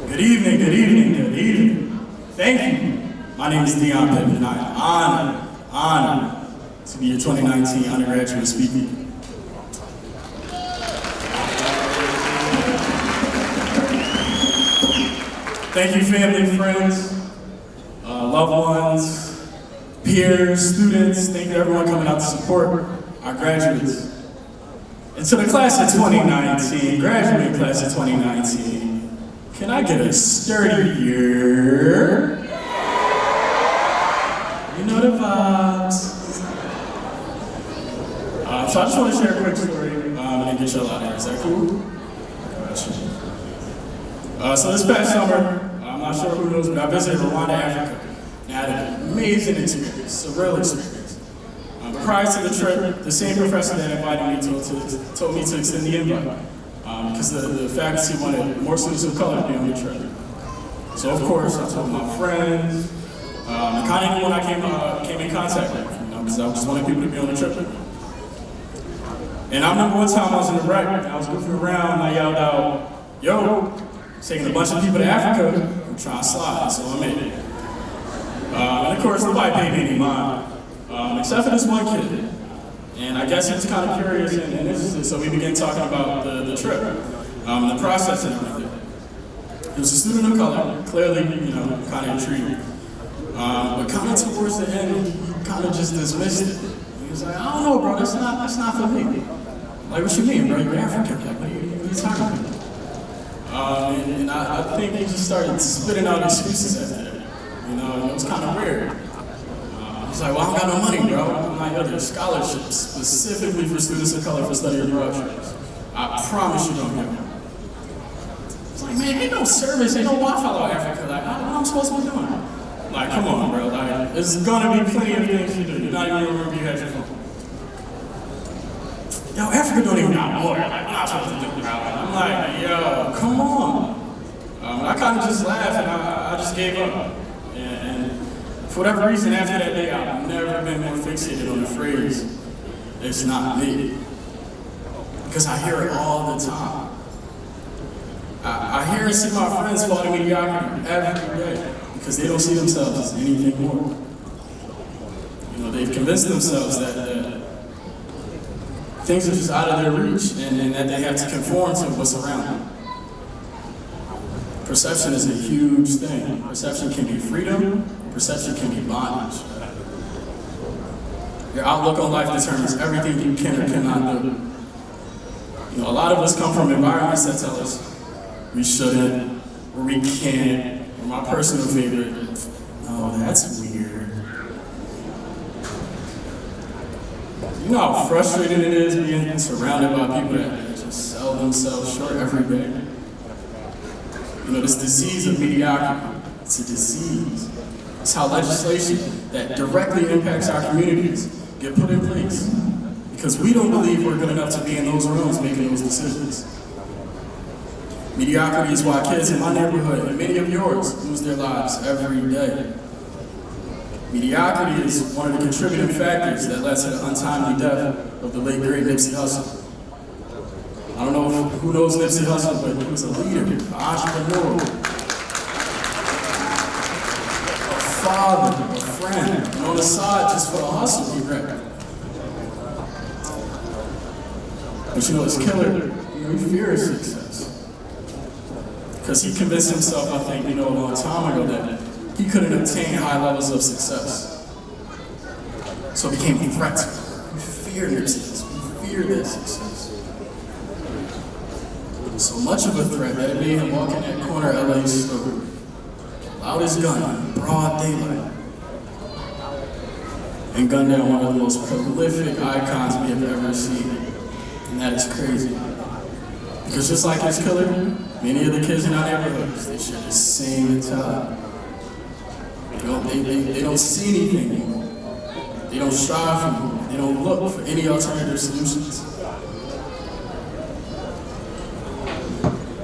[SPEAKER 6] Good evening, good evening, good evening. Thank you. My name is Dion Pittman, and I am honored to be your 2019 undergraduate speaker. Thank you, family, friends, loved ones, peers, students. Thank you, everyone coming out to support our graduates. And to the class of 2019, graduating class of 2019, can I get a sturdy year? You know the vibes. So I just want to share a quick story and then get y'all out of here. Is that cool? So this past summer, I'm not sure who knows, but I visited Rwanda, Africa, and I had an amazing experience, surreal experience. Prior to the trip, the same professor that invited me told me to extend the invite because the faculty wanted more students of color to be on the trip. So of course, I told my friends, and kind of anyone I came in contact with, because I just wanted people to be on the trip. And I remember one time I was in the rec, and I was goofing around, and I yelled out, "Yo, taking a bunch of people to Africa, I'm trying to slide," so I made it. And of course, nobody paid me any mind. Except for this one kid. And I guess he was kind of curious and interested, so we began talking about the trip, the process and everything. He was a student of color, clearly, kind of intrigued. But kind of towards the end, he kind of just dismissed it. He was like, "I don't know, bro, that's not for me." Like, "What you mean, bro? You're African. Like, what are you talking about?" And I think he just started spitting out excuses after that. And it was kind of weird. He's like, "Well, I don't got no money, bro." I'm like, "Yo, there's scholarships specifically for students of color for study abroad trips. I promise you don't get one." He's like, "Man, ain't no service, ain't no Wi-Fi out Africa. Like, what am I supposed to be doing?" Like, come on, bro. Like, there's gonna be plenty of things to do. You're not even gonna remember you had your phone. Yo, Africa don't even got water. Like, what am I supposed to do, bro? I'm like, "Yo, come on." I kind of just laughed and I just gave up. For whatever reason, after that day, I've never been more fixated on the phrase, "It's not me." Because I hear it all the time. I hear and see my friends falling mediocrity every day because they don't see themselves as anything more. They've convinced themselves that things are just out of their reach and that they have to conform to what's around them. Perception is a huge thing. Perception can be freedom. Perception can be bondage. Your outlook on life determines everything you can or cannot do. A lot of us come from environments that tell us we shouldn't, or we can't, or my personal favorite, "Oh, that's weird." You know how frustrating it is being surrounded by people that just sell themselves short every day? This disease of mediocrity, it's a disease. It's how legislation that directly impacts our communities get put in place. Because we don't believe we're good enough to be in those rooms making those decisions. Mediocrity is why kids in my neighborhood, and many of yours, lose their lives every day. Mediocrity is one of the contributing factors that led to the untimely death of the late great Nipsey Hussle. I don't know who knows Nipsey Hussle, but he was a leader, an entrepreneur, father, a friend, and on the side, just for the hustle, he rapped. But you know, his killer, he fears success. Because he convinced himself, I think, a long time ago that he couldn't obtain high levels of success. So it became a threat to him. He feared their success. He feared their success. So much of a threat that it made him walk in that corner LA store, loud his gun, in broad daylight, and gun down one of the most prolific icons we have ever seen. And that is crazy. Because just like his killer, many of the kids in our neighborhoods, they share the same mentality. They don't see anything more. They don't strive for more. They don't look for any alternative solutions.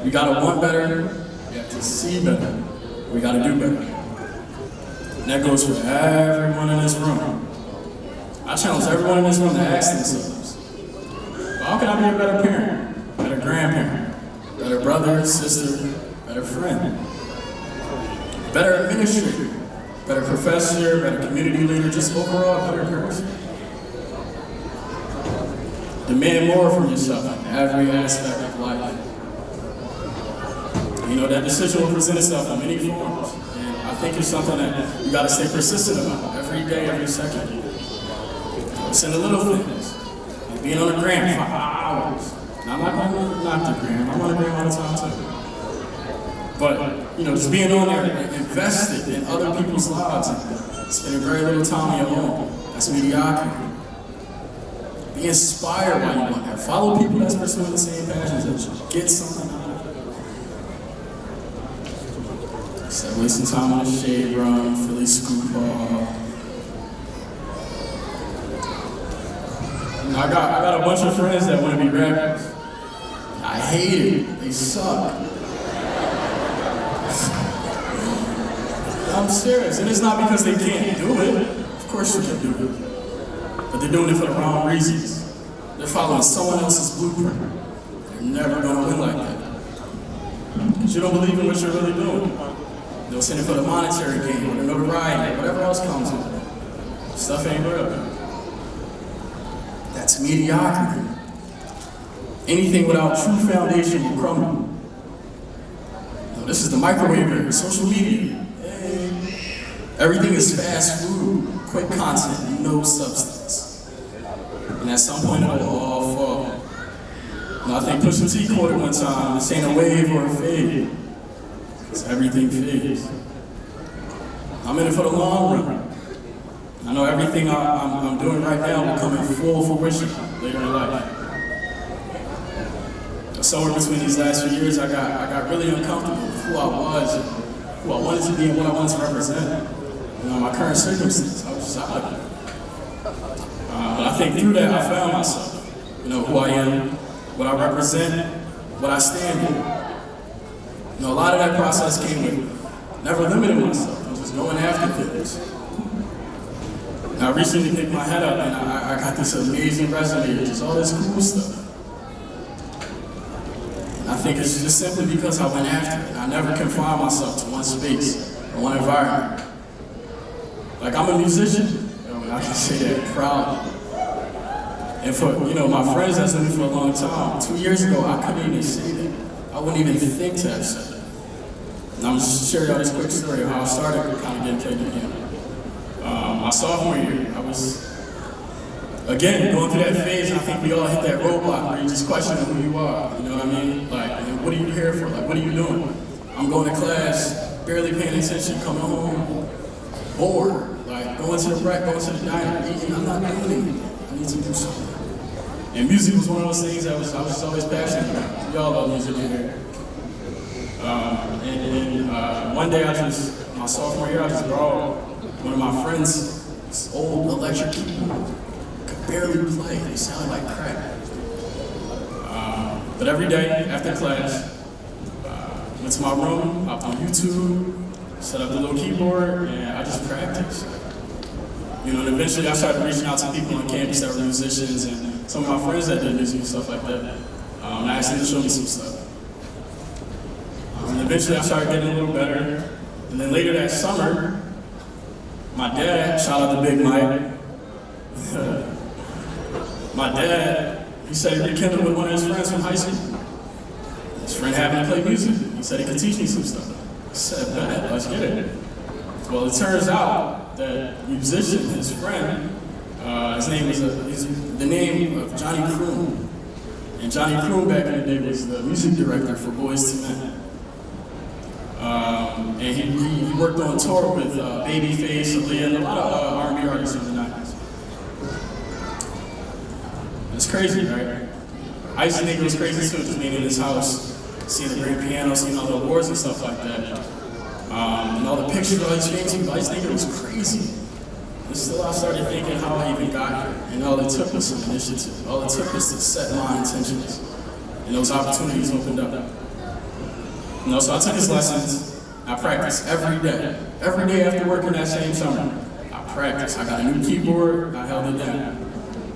[SPEAKER 6] We gotta want better, we have to see better, we gotta do better. And that goes for everyone in this room. I challenge everyone in this room to ask themselves, how can I be a better parent, better grandparent, better brother, sister, better friend, better administrator, better professor, better community leader, just overall a better person? Demand more from yourself in every aspect of life. That decision will present itself in many forms. And I think it's something that you gotta stay persistent about every day, every second. It's in the little things. Like being on the gram for hours. Now, I'm not gonna knock the gram, I'm on the gram all the time too. But, just being on there and invested in other people's lives and spending very little time on your own. That's mediocrity. Be inspired by you want that. Follow people that's pursuing the same passions as you. Get something out of it. Instead of wasting time on a shade run, Philly scoop ball. I got a bunch of friends that want to be rappers. I hate it. They suck. I'm serious, and it's not because they can't do it. Of course you can do it. But they're doing it for the wrong reasons. They're following someone else's blueprint. They're never going to win like that. Because you don't believe in what you're really doing. They'll send it for the monetary gain, or the notoriety, or whatever else comes with it. Stuff ain't real. That's mediocrity. Anything without true foundation will crumble. This is the microwave era, social media. Everything is fast food, quick content, no substance. And at some point it'll all fall. I think Pusha T quoted one time, this ain't a wave or a fade. Everything fades. I'm in it for the long run. I know everything I'm doing right now will come in full fruition later in life. Somewhere between these last few years, I got really uncomfortable with who I was, and who I wanted to be, and what I wanted to represent. My current circumstances, I was just out of it. But I think through that, I found myself. Who I am, what I represent, what I stand for. A lot of that process came with never limiting myself. I was just going after things. And I recently picked my head up and I got this amazing resume, just all this cool stuff. And I think it's just simply because I went after it. I never confined myself to one space or one environment. Like, I'm a musician, and I can say that proudly. And for, my friends that's known me for a long time, 2 years ago, I couldn't even say that. I wouldn't even think to have said that. And I'm just sharing y'all this quick story of how I started kind of getting played again. My sophomore year, I was, again, going through that phase, and I think we all hit that roadblock where you just question who you are, you know what I mean? Like, what are you here for? Like, what are you doing? I'm going to class, barely paying attention, coming home, bored, like, going to the rec, going to the diner, eating, I'm not doing anything. I need to do something. And music was one of those things that I was just always passionate about. Y'all love music in here. One day my sophomore year, I just borrowed one of my friends' old electric keyboard. Could barely play, they sounded like crap. But every day after class, went to my room, hopped on YouTube, set up the little keyboard, and I just practiced. And eventually I started reaching out to people on campus that were musicians and some of my friends that did music and stuff like that. And I asked them to show me some stuff. And eventually I started getting a little better. And then later that summer, My dad, shout out to Big Mike. My dad, he said he rekindled with one of his friends from high school. His friend happened to play music. He said he could teach me some stuff. I said, "Bet, let's get it." Well, it turns out that musician, his friend, his name is the name of Johnny Croom. And Johnny Croom back in the day was the music director for Boyz II Men. And he worked on tour with Babyface, Aaliyah, and a lot of R&B artists in the 90s. It's crazy, right? I used to think it was crazy too, just being in his house, seeing the grand piano, seeing all the awards and stuff like that. And all the pictures of all these famous people, I used to think it was crazy. And still I started thinking how I even got here. And all it took was some initiative. All it took was to set my intentions. And those opportunities opened up. You know, so I took his lessons. I practiced every day. Every day after working that same summer, I practiced. I got a new keyboard, I held it down.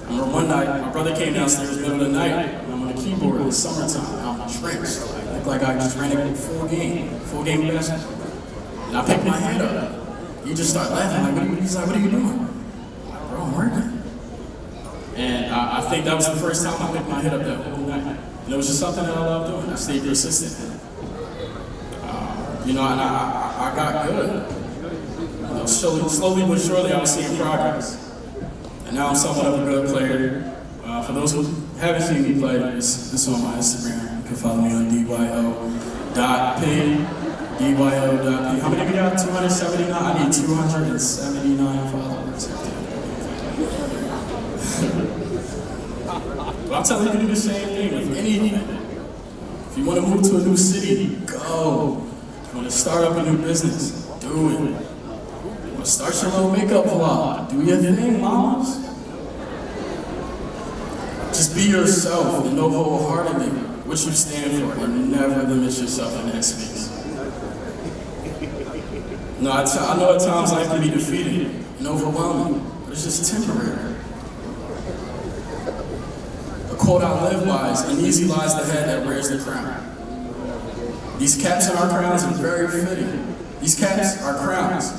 [SPEAKER 6] I remember one night, my brother came downstairs in the middle of the night, and I'm on the keyboard in the summertime, and I'm drenched. I looked like I just ran a full game of basketball. And I picked my hand up. He just started laughing, he's like, "What are you doing?" I'm like, "Bro, I'm working." And I think that was the first time I picked my head up that whole night. And it was just something that I loved doing. I stayed persistent. You know, and I got good. You know, slowly but surely I was seeing progress. And now I'm somewhat of a good player. For those who haven't seen me play, it's on my Instagram. You can follow me on dyo.p. dyo.p. How many of you got? 279? I need 279 followers. But I'm telling you to do the same thing with anything. If you want to move to a new city, go. If you want to start up a new business, do it. If you want to start your little makeup vlog, do your thing, mamas. Just be yourself and know wholeheartedly what you stand for and never limit yourself in that space. No, I know at times life can be defeating and overwhelming, but it's just temporary. A quote I live by is, "Uneasy lies the head that wears the crown." These caps and our crowns are very fitting. These caps are crowns.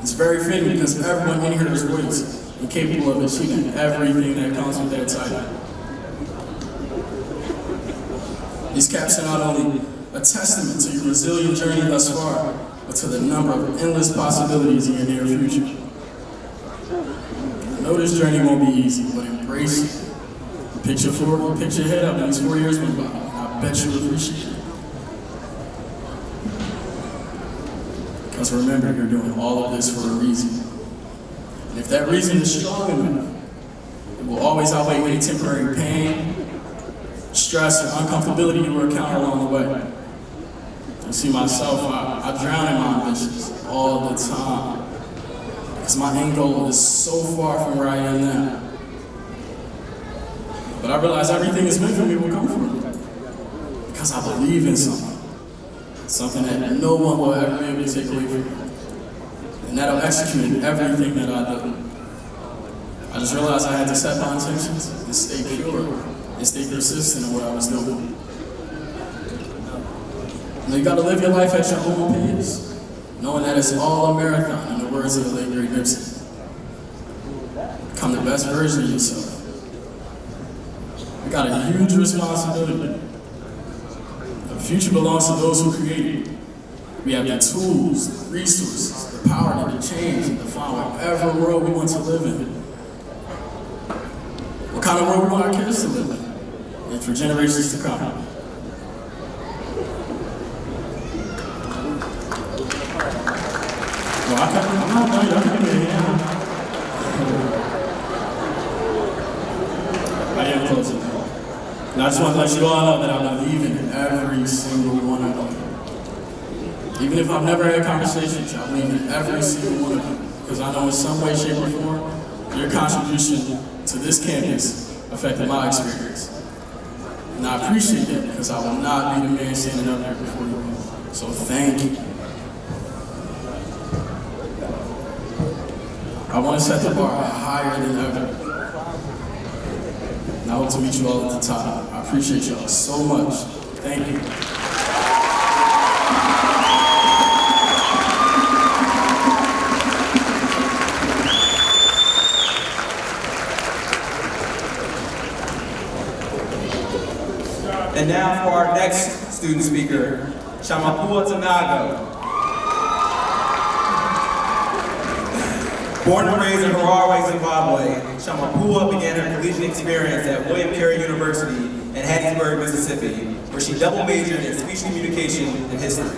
[SPEAKER 6] It's very fitting because everyone in here is royalty and capable of achieving everything that comes with that title. These caps are not only a testament to your resilient journey thus far, but to the number of endless possibilities in your near future. I know this journey won't be easy, but embrace it. Picture your head up in these 4 years went by, and I bet you appreciate it. Because remember, you're doing all of this for a reason. And if that reason is strong enough, it will always outweigh any temporary pain, stress, or uncomfortability you will encounter along the way. You see, myself, I drown in my ambitions all the time. Because my end goal is so far from where I am now. But I realize everything that's meant for me will come from me. Because I believe in something. Something that no one will ever be able to take away from me. And that'll execute in everything that I do. I just realized I had to set my intentions and stay pure and stay persistent in what I was doing. And you gotta live your life at your own pace, knowing that it's all a marathon, in the words of the late great Nipsey. Become the best version of yourself. We got a huge responsibility. The future belongs to those who create it. We have the tools, the resources, the power to change and define whatever world we want to live in. What kind of world we want our kids to live in, and for generations to come. Well, I'm not done, y'all can give me a hand. I am closing. And I just want to let you all know that I believe in every single one of them. Even if I've never had conversations, I believe in every single one of them. Because I know in some way, shape, or form, your contribution to this campus affected my experience. And I appreciate that because I will not be the man standing up here before you. So thank you. I want to set the bar higher than ever. And I hope to meet you all at the top. I appreciate y'all so much. Thank you.
[SPEAKER 4] And now for our next student speaker, Chamapua Tanago. Born and raised in Harare, Zimbabwe, Chamapua began her collegiate experience at William Carey University in Hattiesburg, Mississippi, where she double majored in speech communication and history.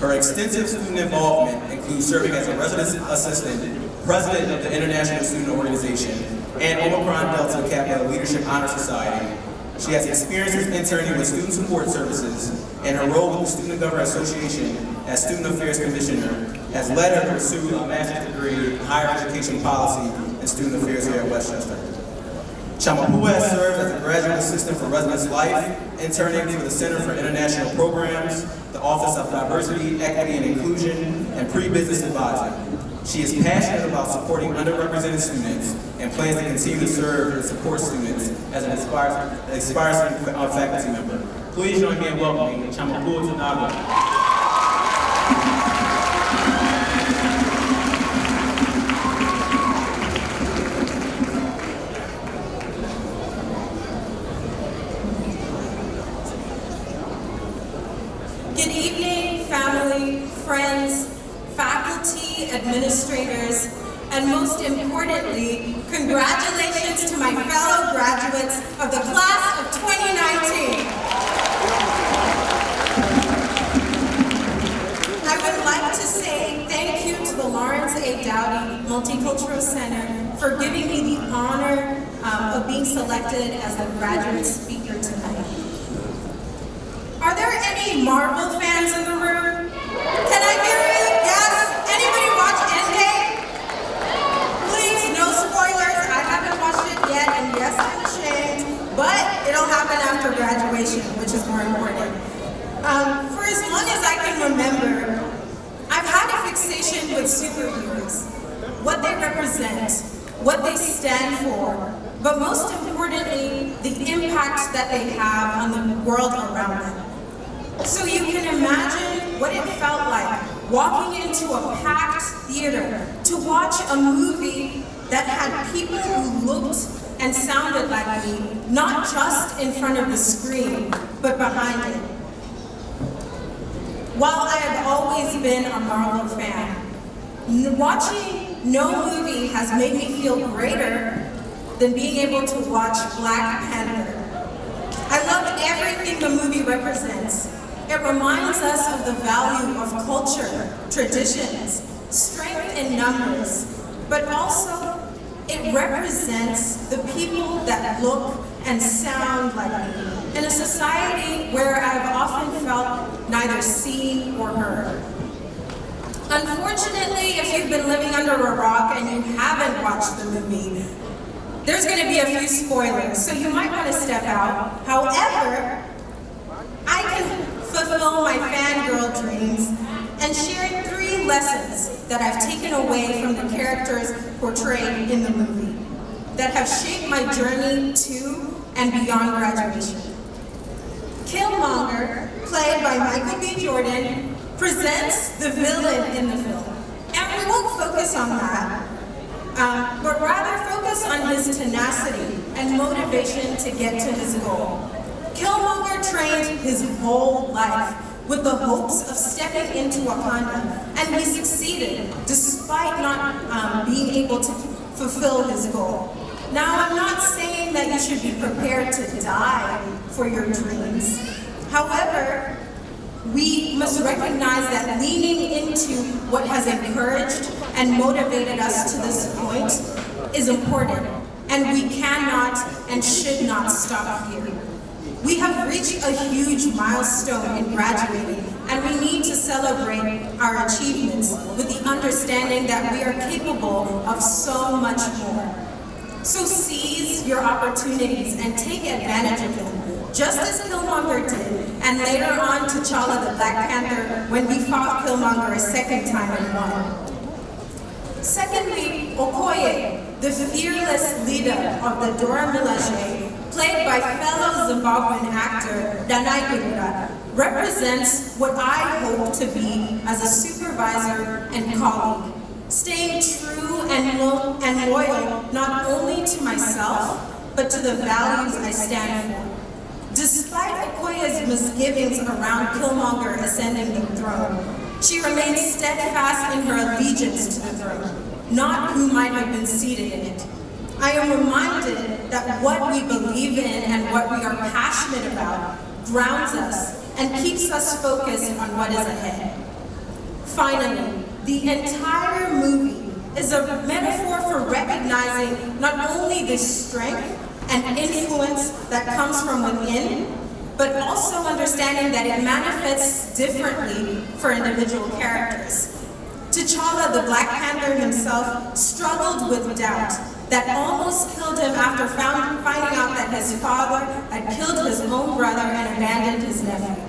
[SPEAKER 4] Her extensive student involvement includes serving as a resident assistant, president of the International Student Organization, and Omicron Delta Kappa Leadership Honor Society. She has experiences interning with Student Support Services, and her role with the Student Government Association as Student Affairs Commissioner has led her to pursue a master's degree in higher education policy and student affairs here at Westchester. Chamapua has served as a graduate assistant for Residence Life, interning for the Center for International Programs, the Office of Diversity, Equity, and Inclusion, and Pre-Business Advisor. She is passionate about supporting underrepresented students and plans to continue to serve and support students as an aspiring faculty member. Please join me in welcoming Chamapua Tanago.
[SPEAKER 7] Good evening, family, friends, faculty, administrators, and most importantly, congratulations to my fellow graduates of the class of 2019. I would like to say thank you to the Lawrence A. Dowdy Multicultural Center for giving me the honor of being selected as the graduate speaker tonight. Are there any Marvel fans in the room? Can I hear you? Yes? Anybody watch Endgame? Please, no spoilers. I haven't watched it yet, and yes, I'm ashamed, but it'll happen after graduation, which is more important. For as long as I can remember, I've had a fixation with superheroes, what they represent, what they stand for, but most importantly, the impact that they have on the world around them. So you can imagine what it felt like walking into a packed theater to watch a movie that had people who looked and sounded like me, not just in front of the screen, but behind it. While I have always been a Marvel fan, watching no movie has made me feel greater than being able to watch Black Panther. I love everything the movie represents. It reminds us of the value of culture, traditions, strength in numbers, but also it represents the people that look and sound like me in a society where I've often felt neither seen or heard. Unfortunately, if you've been living under a rock and you haven't watched the movie, there's going to be a few spoilers, so you might want to step out. However, I can fulfill my fangirl dreams and share 3 lessons that I've taken away from the characters portrayed in the movie that have shaped my journey to and beyond graduation. Killmonger, played by Michael B. Jordan, presents the villain in the film. And we won't focus on that, but rather focus on his tenacity and motivation to get to his goal. Killmonger trained his whole life with the hopes of stepping into Wakanda, and he succeeded despite not being able to fulfill his goal. Now, I'm not saying that you should be prepared to die for your dreams. However, we must recognize that leaning into what has encouraged and motivated us to this point is important, and we cannot and should not stop here. We have reached a huge milestone in graduating, and we need to celebrate our achievements with the understanding that we are capable of so much more. So seize your opportunities and take advantage of them, just as Killmonger did, and later on T'Challa the Black Panther when we fought Killmonger a second time and won. Secondly, Okoye, the fearless leader of the Dora Milaje, played by fellow Zimbabwean actor Danai Gurira, represents what I hope to be as a supervisor and colleague, staying true and loyal not only to myself, but to the values I stand for. Despite Okoye's misgivings around Killmonger ascending the throne, she remains steadfast in her allegiance to the throne, not who might have been seated in it. I am reminded that what we believe in and what we are passionate about grounds us and keeps us focused on what is ahead. Finally, the entire movie is a metaphor for recognizing not only the strength and influence that comes from within, but also understanding that it manifests differently for individual characters. T'Challa, the Black Panther himself, struggled with doubt that almost killed him after finding out that his father had killed his own brother and abandoned his nephew.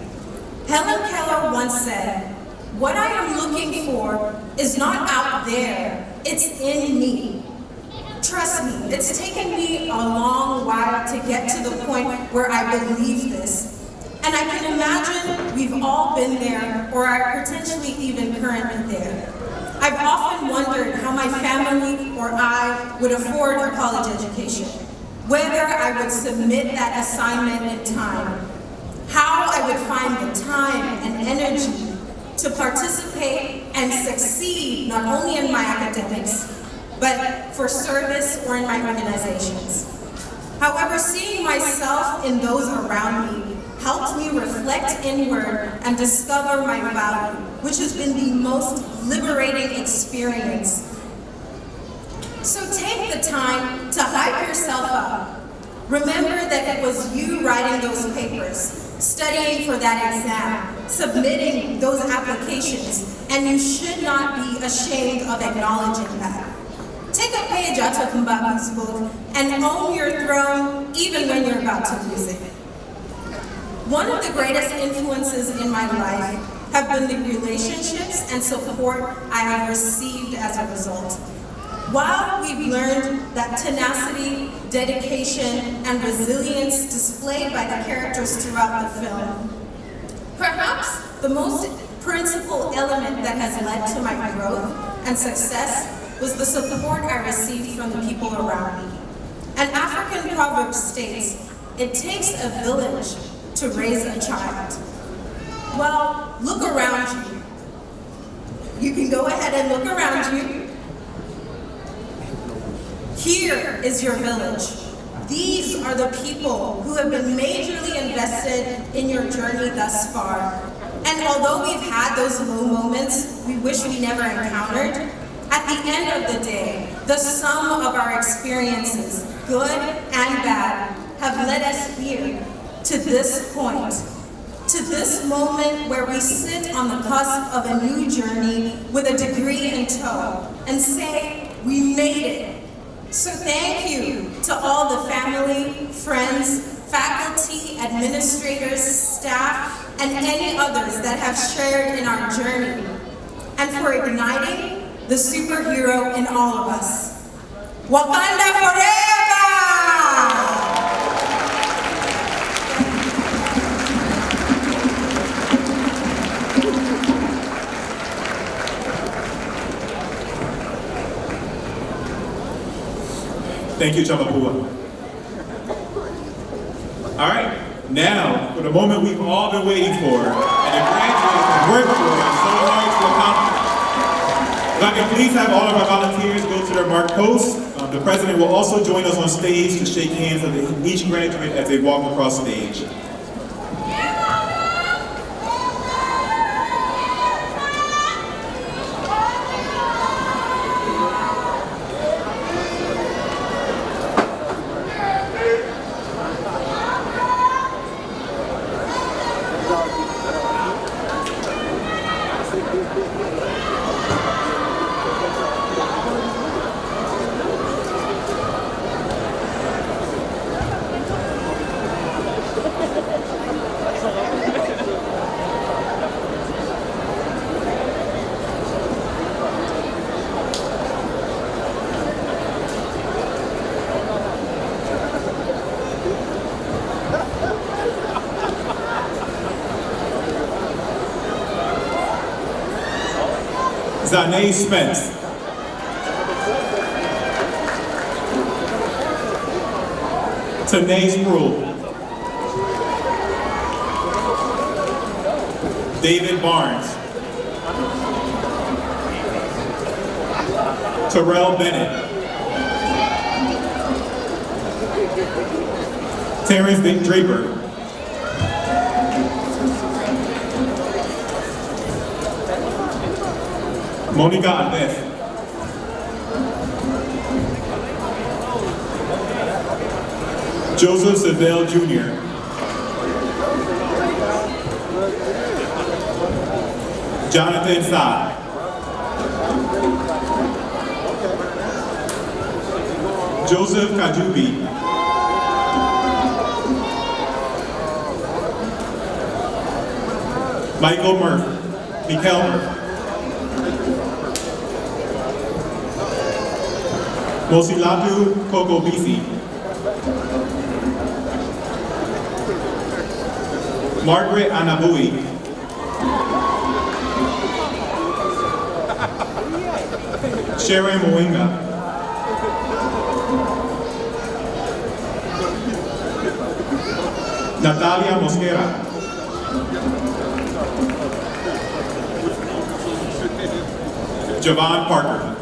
[SPEAKER 7] Helen Keller once said, "What I am looking for is not out there, it's in me." Trust me, it's taken me a long while to get to the point where I believe this. And I can imagine we've all been there, or are potentially even currently there. I've often wondered how my family or I would afford a college education, whether I would submit that assignment in time, how I would find the time and energy to participate and succeed not only in my academics, but for service or in my organizations. However, seeing myself in those around me helped me reflect inward and discover my value, which has been the most liberating experience. So take the time to hype yourself up. Remember that it was you writing those papers, studying for that exam, submitting those applications, and you should not be ashamed of acknowledging that. Take a page out of Mbappé's book and own your throne even when you're about to lose it. One of the greatest influences in my life have been the relationships and support I have received as a result. While we've learned that tenacity, dedication, and resilience displayed by the characters throughout the film, perhaps the most principal element that has led to my growth and success was the support I received from the people around me. An African proverb states, "It takes a village to raise a child." Well, look around you. You can go ahead and look around you. Here is your village. These are the people who have been majorly invested in your journey thus far. And although we've had those low moments we wish we never encountered, at the end of the day, the sum of our experiences, good and bad, have led us here, to this point, to this moment where we sit on the cusp of a new journey with a degree in tow and say, we made it. So thank you to all the family, friends, faculty, administrators, staff, and any others that have shared in our journey, and for igniting the superhero in all of us. Wakanda forever!
[SPEAKER 2] Thank you, Chamapua. All right, now for the moment we've all been waiting for, and the graduates have worked for so hard to accomplish. If I can please have all of our volunteers go to their marked posts. The president will also join us on stage to shake hands with each graduate as they walk across stage. Zanae Spence. Tanae Sproul. David Barnes. Terrell Bennett. Terrence Draper. Monica Andez. Joseph Savelle Jr. Jonathan Saad. Joseph Kajubi. Michael Murph. Mikael Murph. Mosilatu Kokobisi. Margaret Anabui. Sharon Moinga. Natalia Mosquera. Javon Parker.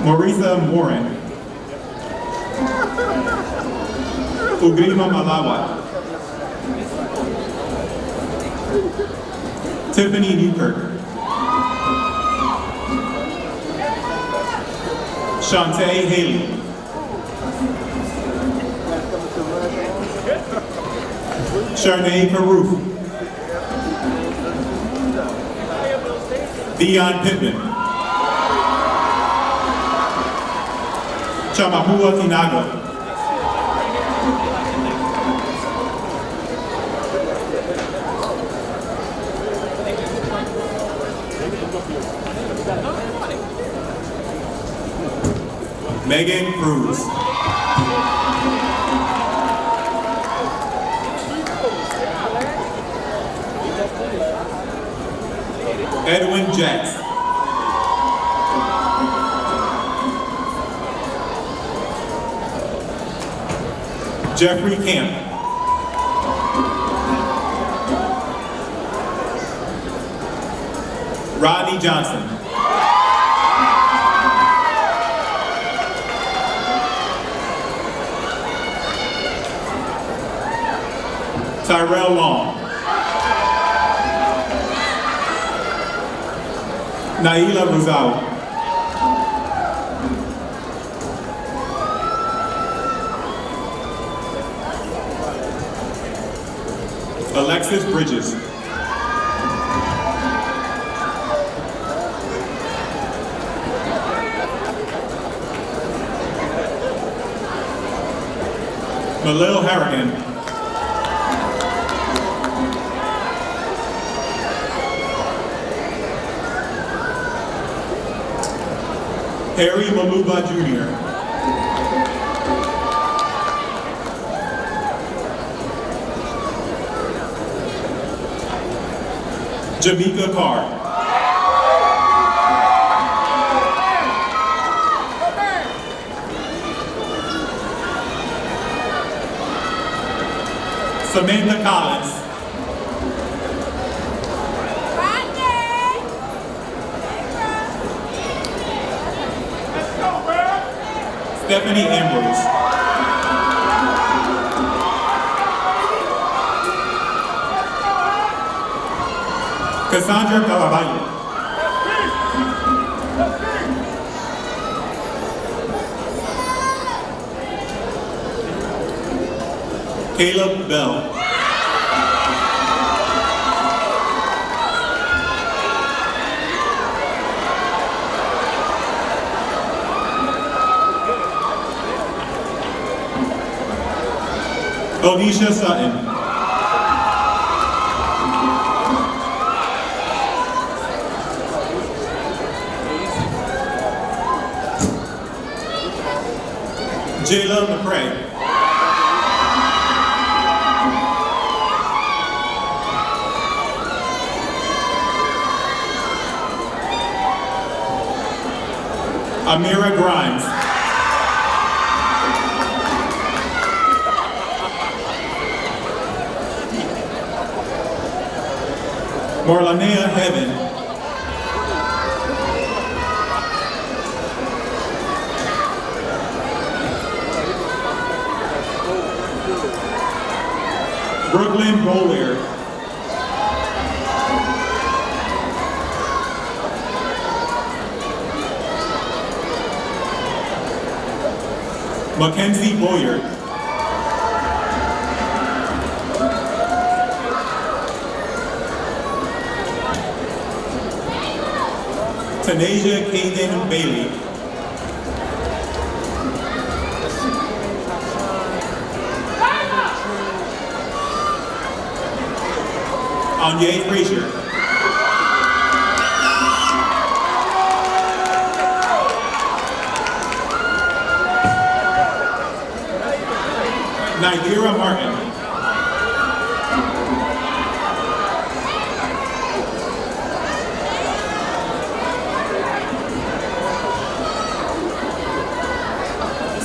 [SPEAKER 2] Marisa Morin. Ugrima Malawa. Tiffany Newkirk. Shantae Haley. Sharnae Carruth. Dion Pittman. Chamapua Tinago. Megan Cruz. Edwin Jacks. Jeffrey Camp. Rodney Johnson. Tyrell Long. Naila Rosal. Alexis Bridges. Malil Harrigan. Harry Maluba Jr. Jamaica Carr. Samantha Collins. Stephanie Ambrose. Cassandra Calaballo. Caleb Bell. Onisha Sutton. Jayla McCray. Amira Grimes. Marlanea Heaven. Brooklyn Bower. Mackenzie Boyer. Tanasia Kaden Bailey. Anye Frazier. Nidira Martin.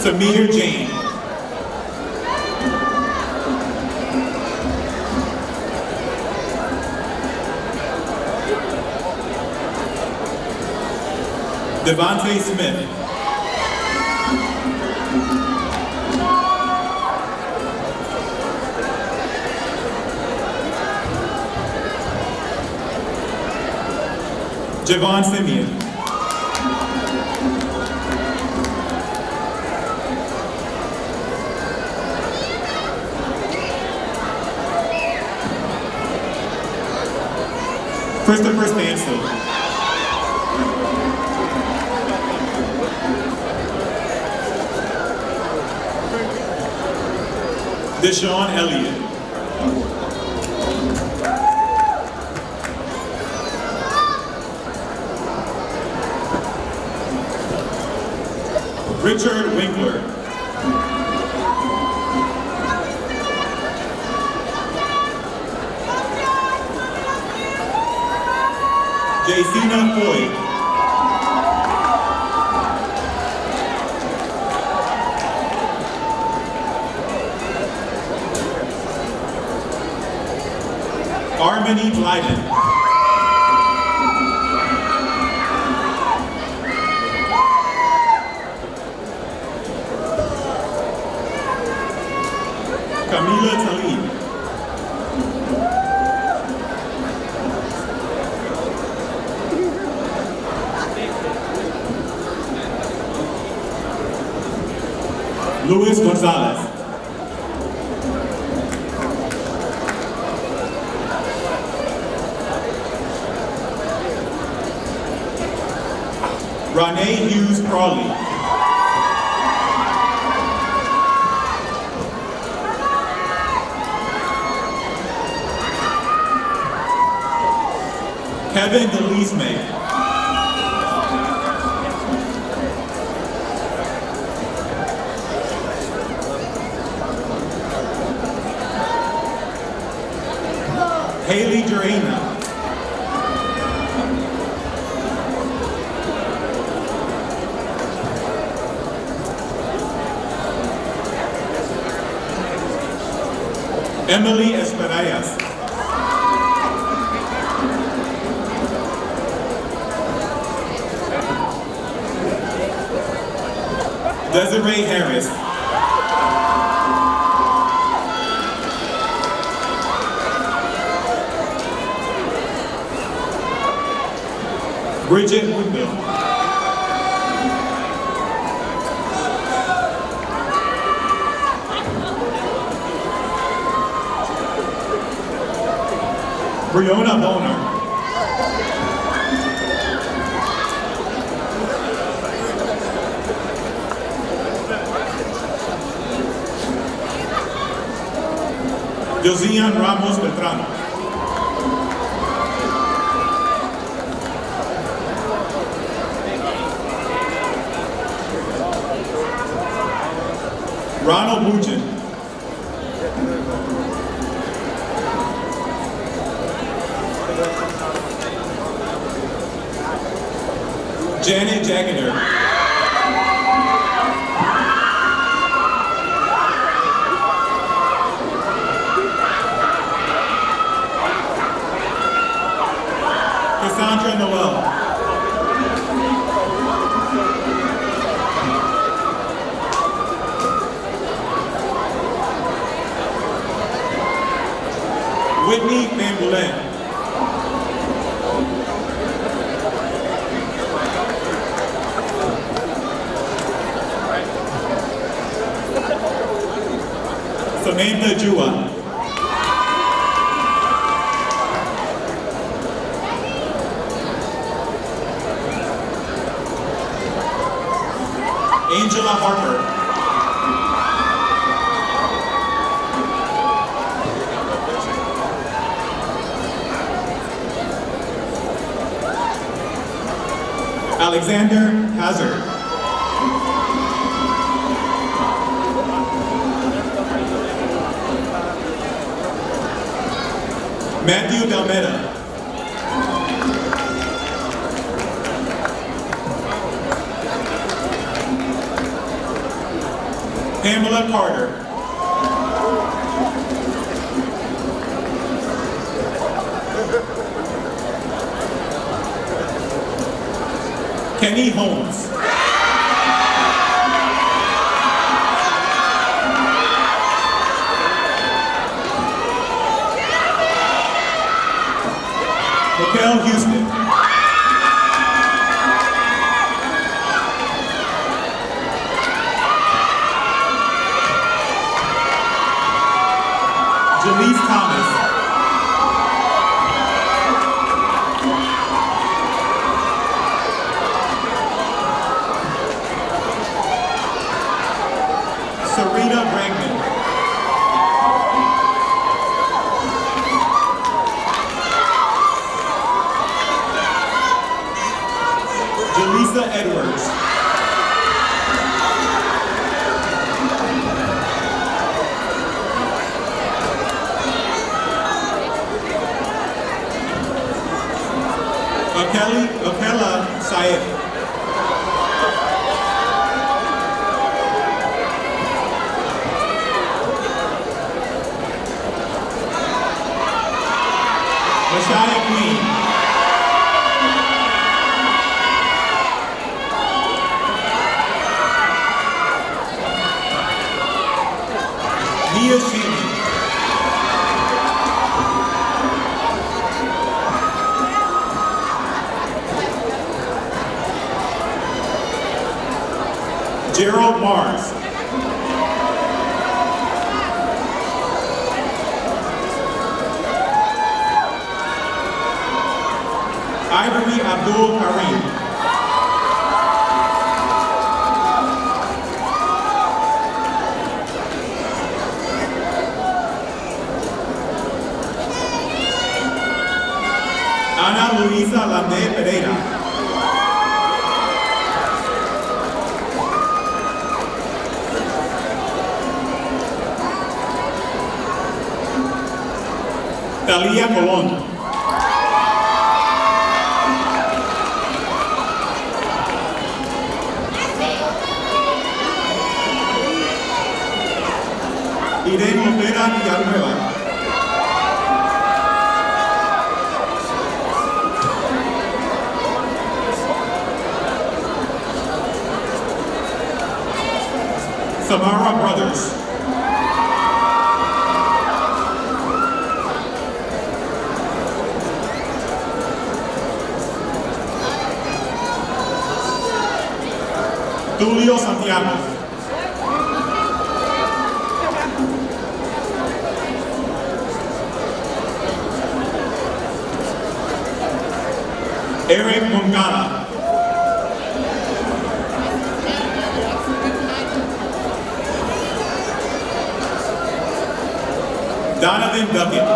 [SPEAKER 2] Samir Jane. Devontae Smith. Javon Simeon. Christopher Stansel. Deshaun Elliott. Richard Winkler. Jacina Floyd. Armani Blyden. Camila Talib. Luis Gonzalez. Renee Hughes Crawley. Kevin Delisme. Haley Jarena. Emily Esperayas. Desiree Harris. Bridget Woodville. Brianna Boner. Josian Ramos Beltrán. Ronald Muchin. Janet Jagger. Cassandra Noel. Whitney Van Boulen. Samantha Jua. Angela Harper. Alexander Hazard. Matthew Dalmeda. Pamela Carter. Kenny Holmes. Raquel Houston. Jaleese Thomas. Sarita Bragman. Jaleesa Edwards. Akela Syed. Mashaya Queen. Mia Shannon. Gerald Mars. Ivory Abdul Karim. Ana Luisa Lande Pereira. Talia Colón. Irene Montera Villanueva. Samara Brothers. Tulio Santiago. Eric Mongana. Donovan Duckett.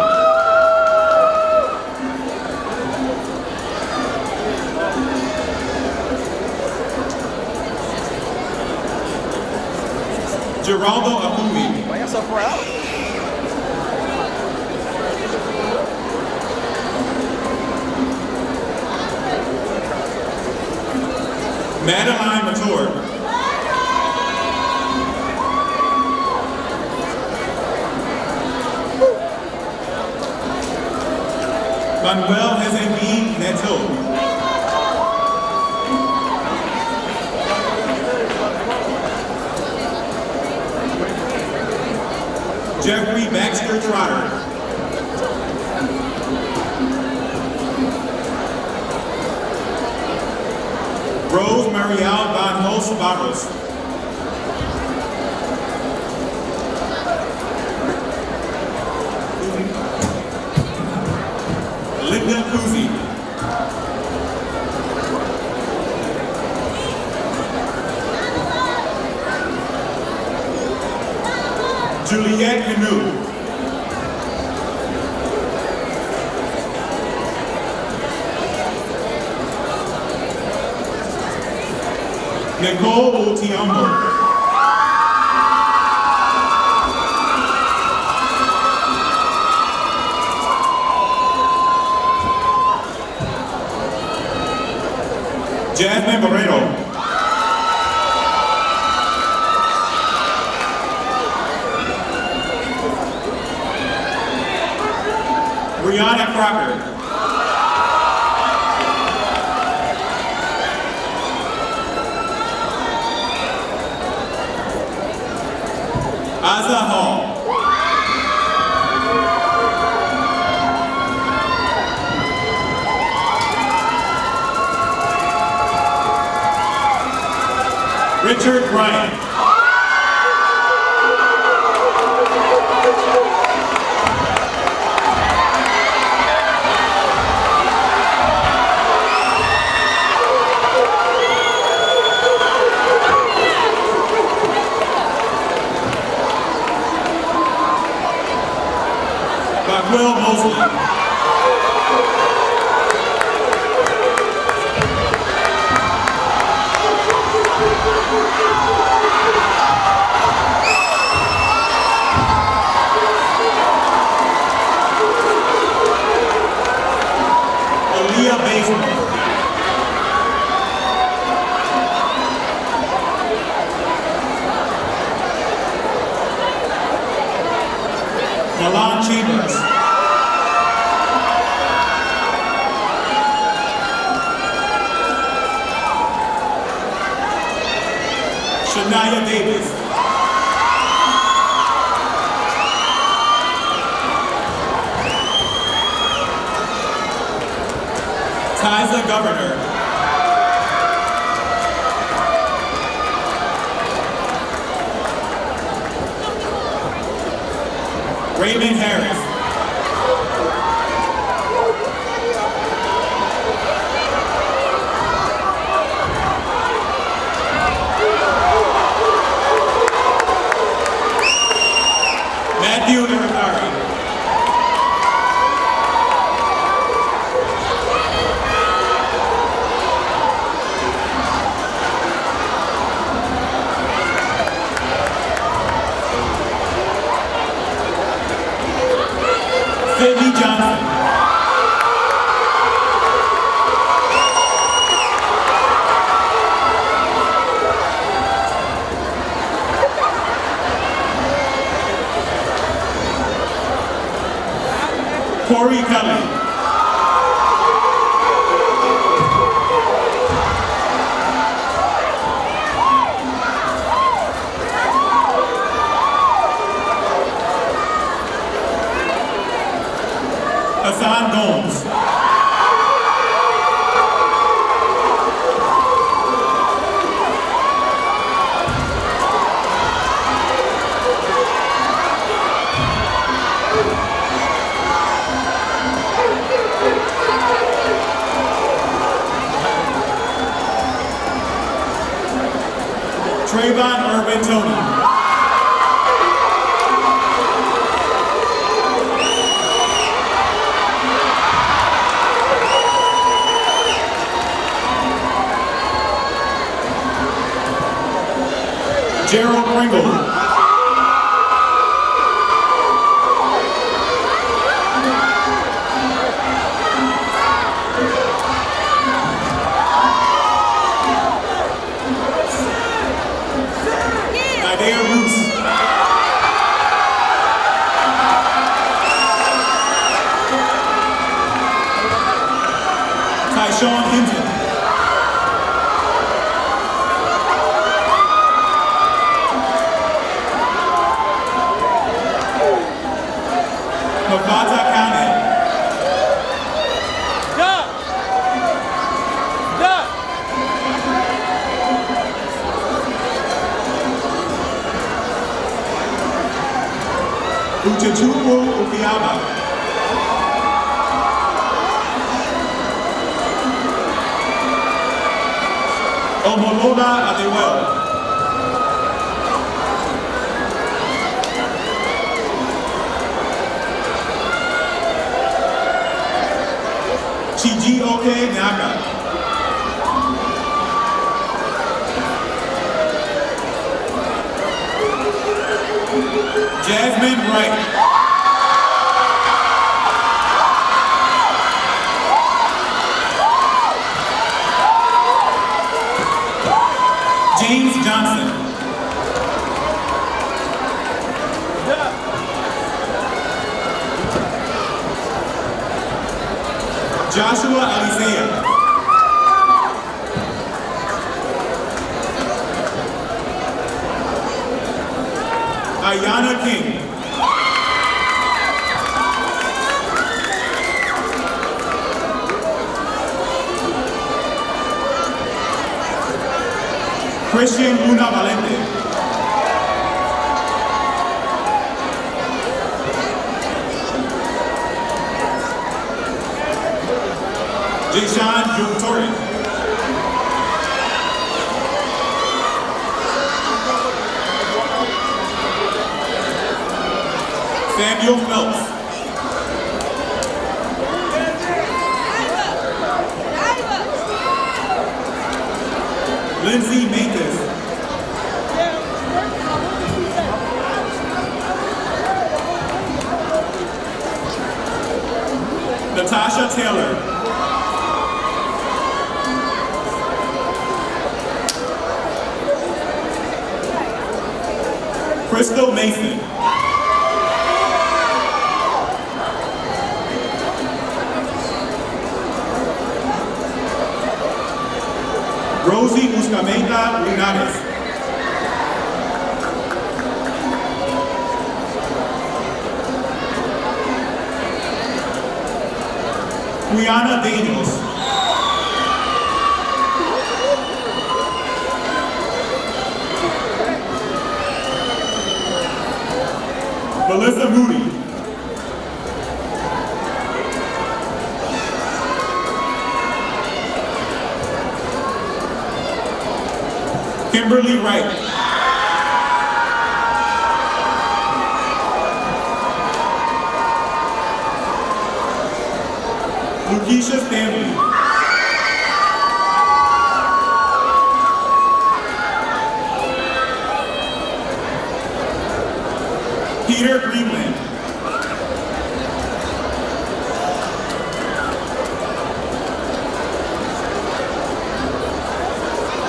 [SPEAKER 2] Geraldo Akumi.
[SPEAKER 8] Why you so proud?
[SPEAKER 2] Madeline Mature. Manuel Ezequiel Neto. Jeffrey Baxter Trotter. Rose Marielle Van Hoos Barros. Linda Kuzi. Juliette Canoe. Nicole Otiambo. Jasmine Barreto. Brianna Crocker. Aza Hall. Richard Bryant. Will Mosley. Aaliyah Baseman. Milan Chambers. Shania Davis. Tyza Governor. Raymond Harris. Matthew Irizarry. Sydney Johnson. Corey Kelly. Hassan Gomes. Trayvon Urban Tony. Gerald Pringle. Nadea Roos. Sean Hinton. Mafata Kane. Uchechukwu Ukiaba. Omolola Adewell. Chijioke Nyaka. Jasmine Wright. James Johnson. Joshua Alisea. Ayana King. Christian Luna Valente. Jayshawn Jutori. Samuel Phelps. Lindsay Mathis. Natasha Taylor. Crystal Mason. Rosie Uscameta Linares. Quiana Daniels. Melissa Moody. Kimberly Wright. Lukisha Stanley. Peter Greenland.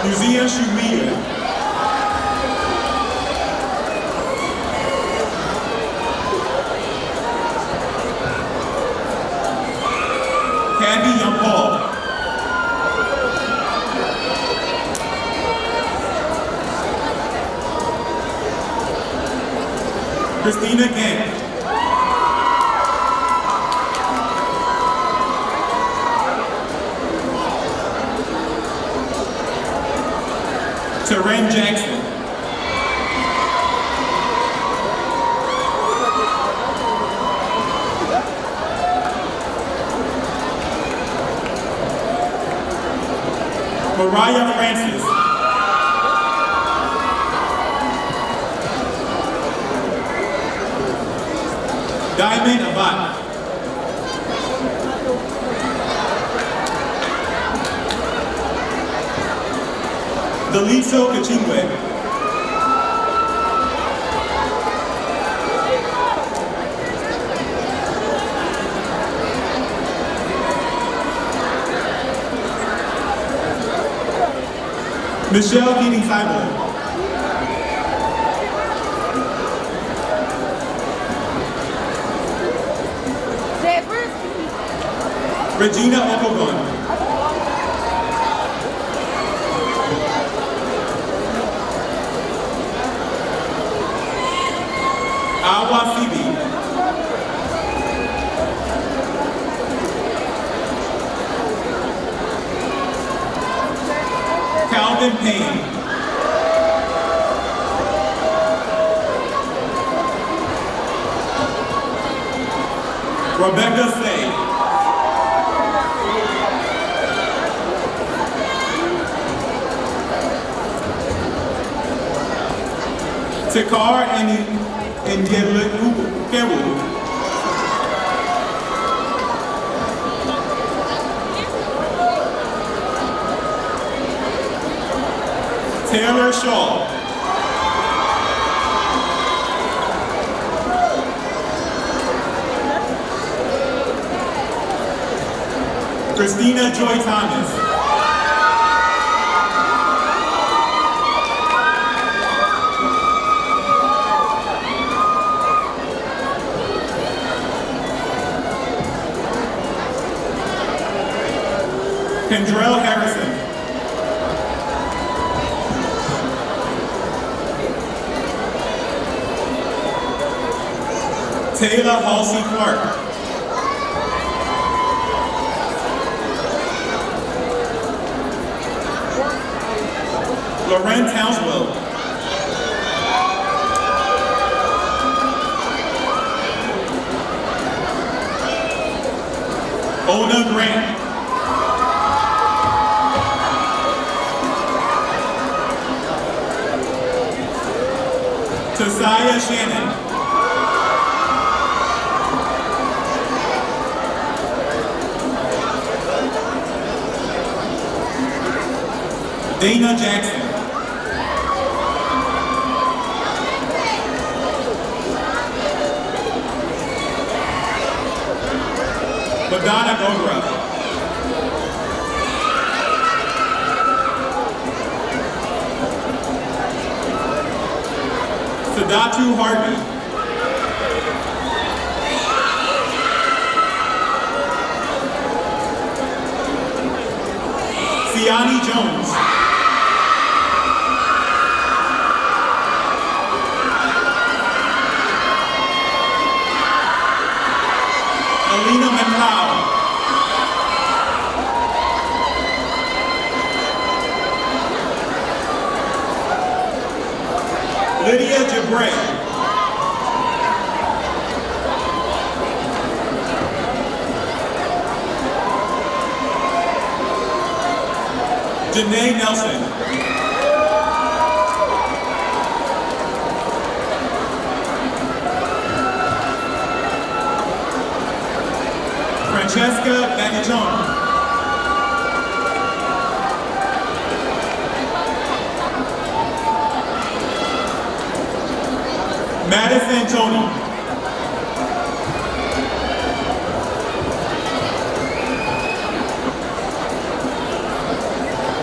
[SPEAKER 2] Luzia Shumia. Candy Young-Paul. Christina Gant. Teren Jackson. Mariah Francis. Diamond Abad. Daliso Kachingwe. Michelle Keating Simon. Regina Okogon. Alvin Payne. Rebecca Say. Takar and Keru. Taylor Shaw. Christina Joy Thomas. Kendrell Harrison. Taylor Halsey Clark. Loren Townswell. Ona Grant. Tasiah Shannon. Dana Jackson. Madonna Gogra. Sadatu Harvey. Siani Jones. Alina McLeod. Lydia Jabray. Janae Nelson. Francesca Bagatone. Madison Tony.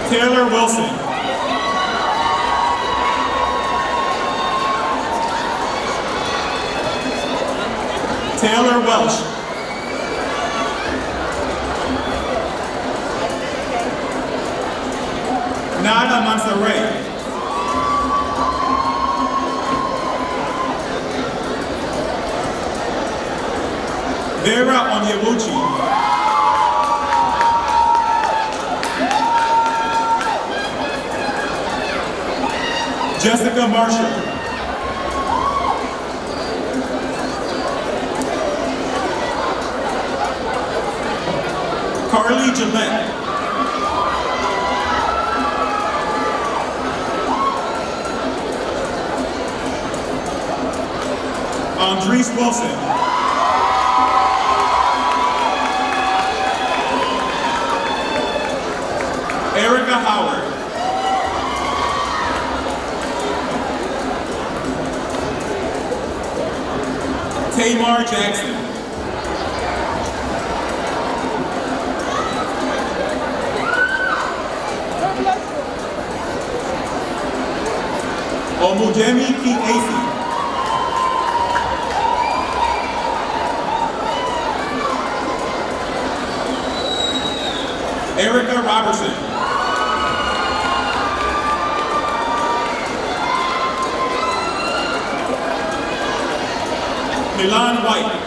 [SPEAKER 2] Taylor Wilson. Taylor Welsh. Nada Mansaray. Vera Onyewuchi. Jessica Marshall. Carly Gillette. Andres Wilson. Erica Howard. Tamar Jackson. Omudemi Kiasi. Erica Robertson. Milan White.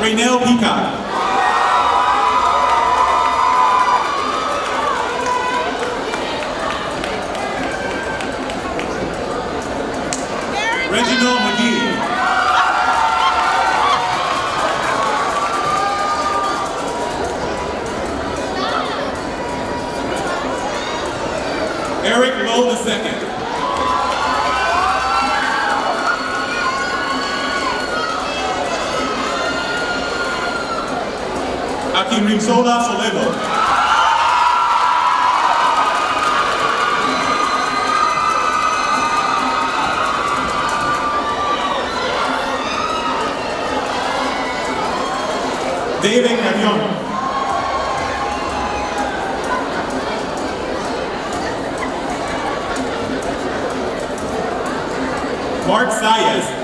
[SPEAKER 2] Raynell Peacock. Reginald McGee. Eric Lowe II. Akinrinsola Soledo. David Carrion. Mark Sayas.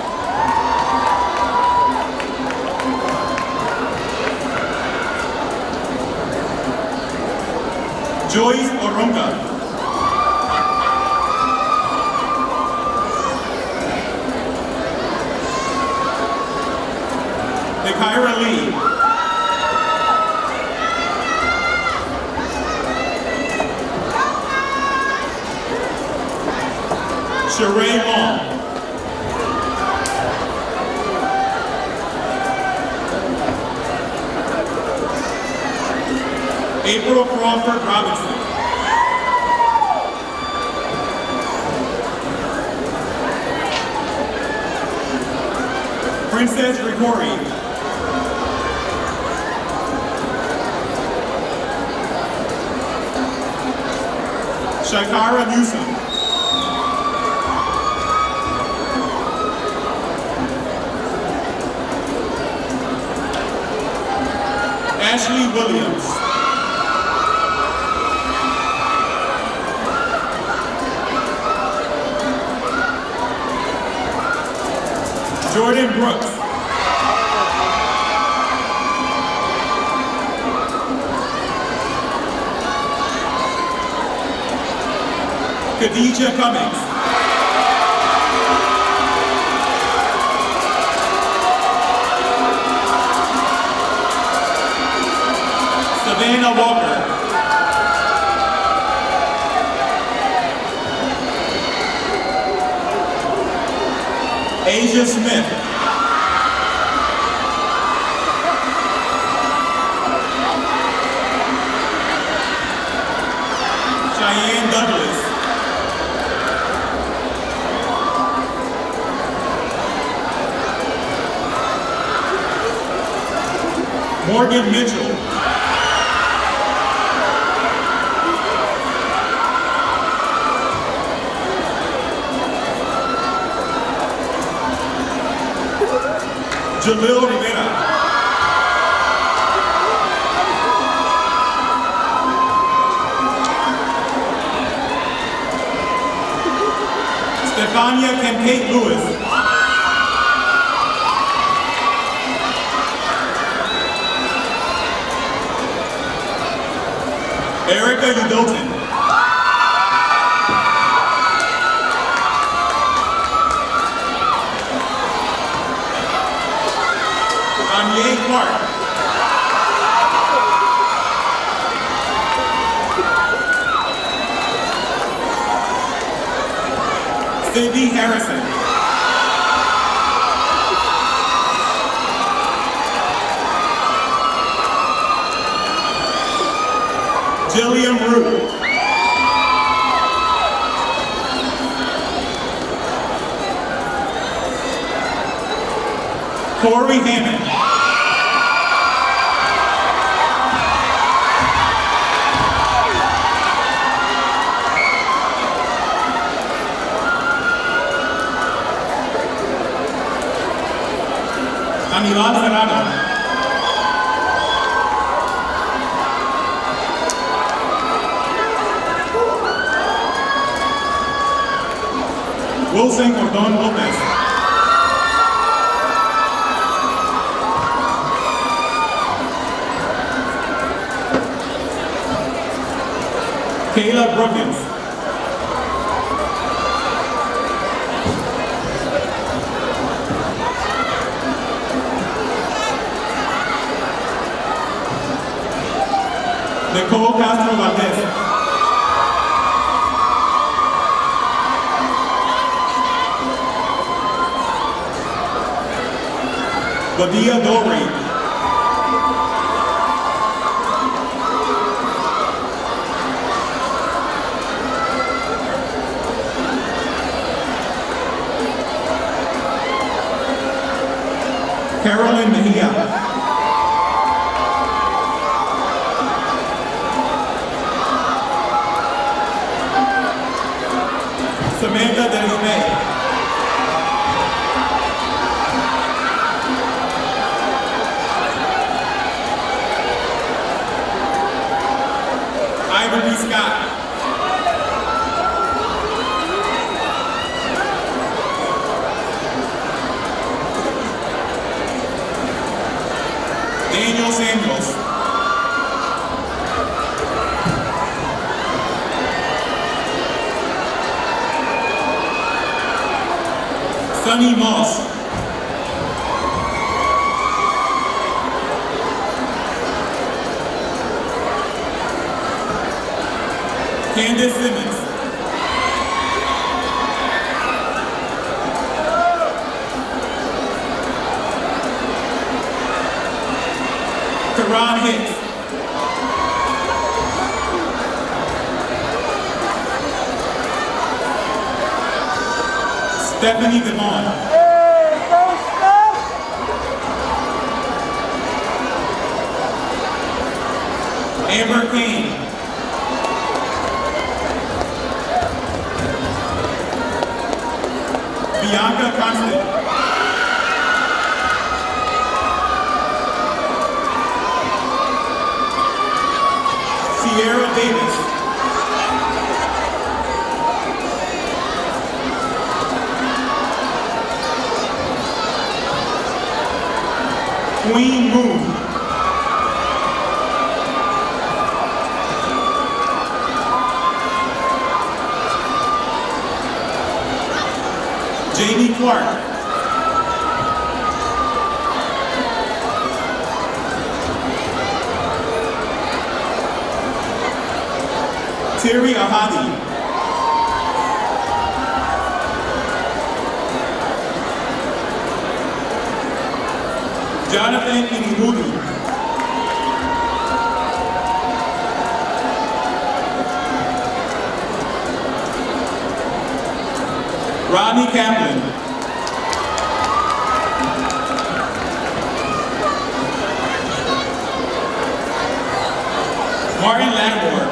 [SPEAKER 2] Joyce Oronka. Nikaira Lee. Sheree Long. April Crawford Robinson. Princess Grigori. Shakara Newsom. Ashley Williams. Jordan Brooks. Khadijah Cummings. Savannah Walker. Asia Smith. Cheyenne Douglas. Morgan Mitchell. Jalil Rivera. Stefania Kincaid Lewis. Erica Udolton. Kanye Clark. Cindy Harrison. Jillian Root. Corey Hammond. Anilan Serrano. Wilson Cordon Lopez. Kayla Brookins. Nicole Castro Valdez. Badia Dori. Carolyn Mejia. Samantha Desmay. Ivory Scott. Daniel Samuels. Sunny Moss. Candace Simmons. Karan Hicks. Stephanie Devon. Amber Kane. Bianca Constant. Sierra Davis. Queen Moon. Jamie Clark. Terry Ahadi. Jonathan Inumudi. Rodney Kaplan. Martin Lattimore.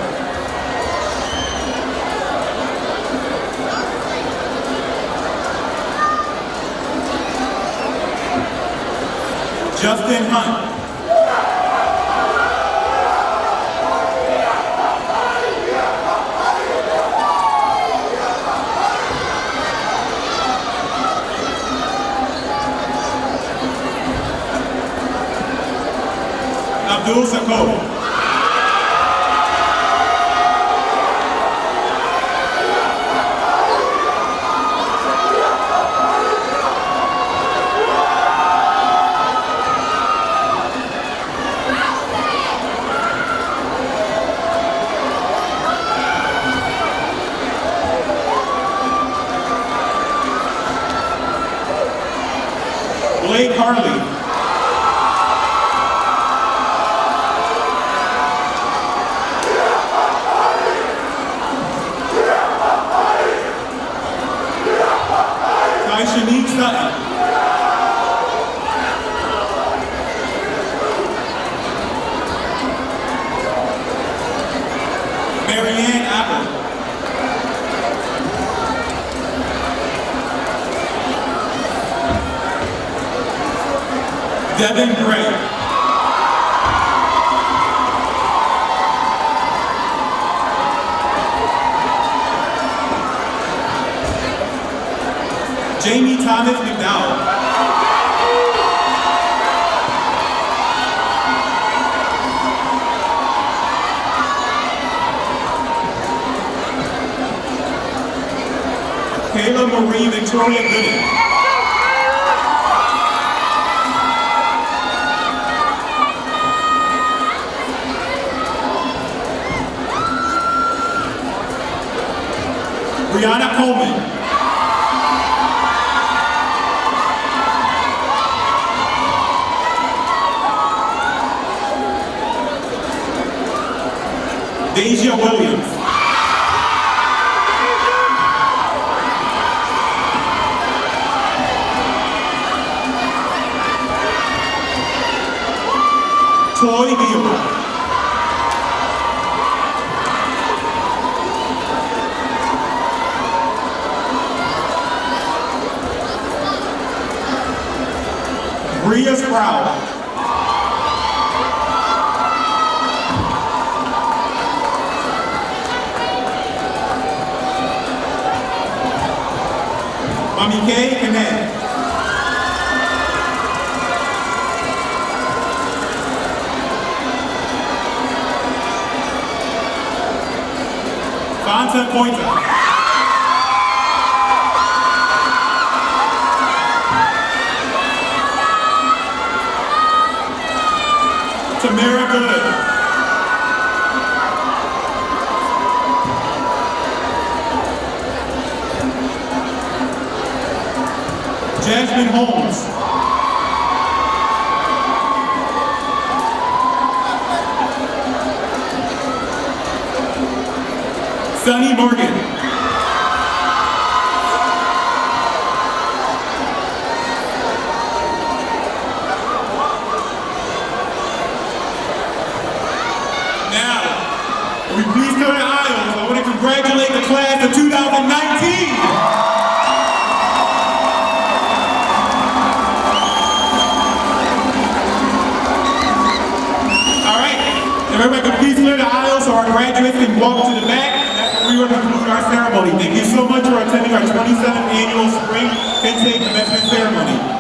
[SPEAKER 2] Justin Hunt. Abdul Sako. Blake Harley. Shanique Sutton. Marianne Apple. Devin Gray. Jamie Thomas McDowell. Kayla Marie Victoria Gooding. Brianna Coleman. Deja Williams. Toy Beal. Bria Sprout. Mami K. Kente. Fanta Pointer. Tamara Good. Jasmine Holmes. Sunny Morgan. Now, will we please go to the aisles? I want to congratulate the class of 2019. Everybody can please clear the aisle so our graduates can walk to the back. We will conclude our ceremony. Thank you so much for attending our 27th annual Spring Kente Commencement Ceremony.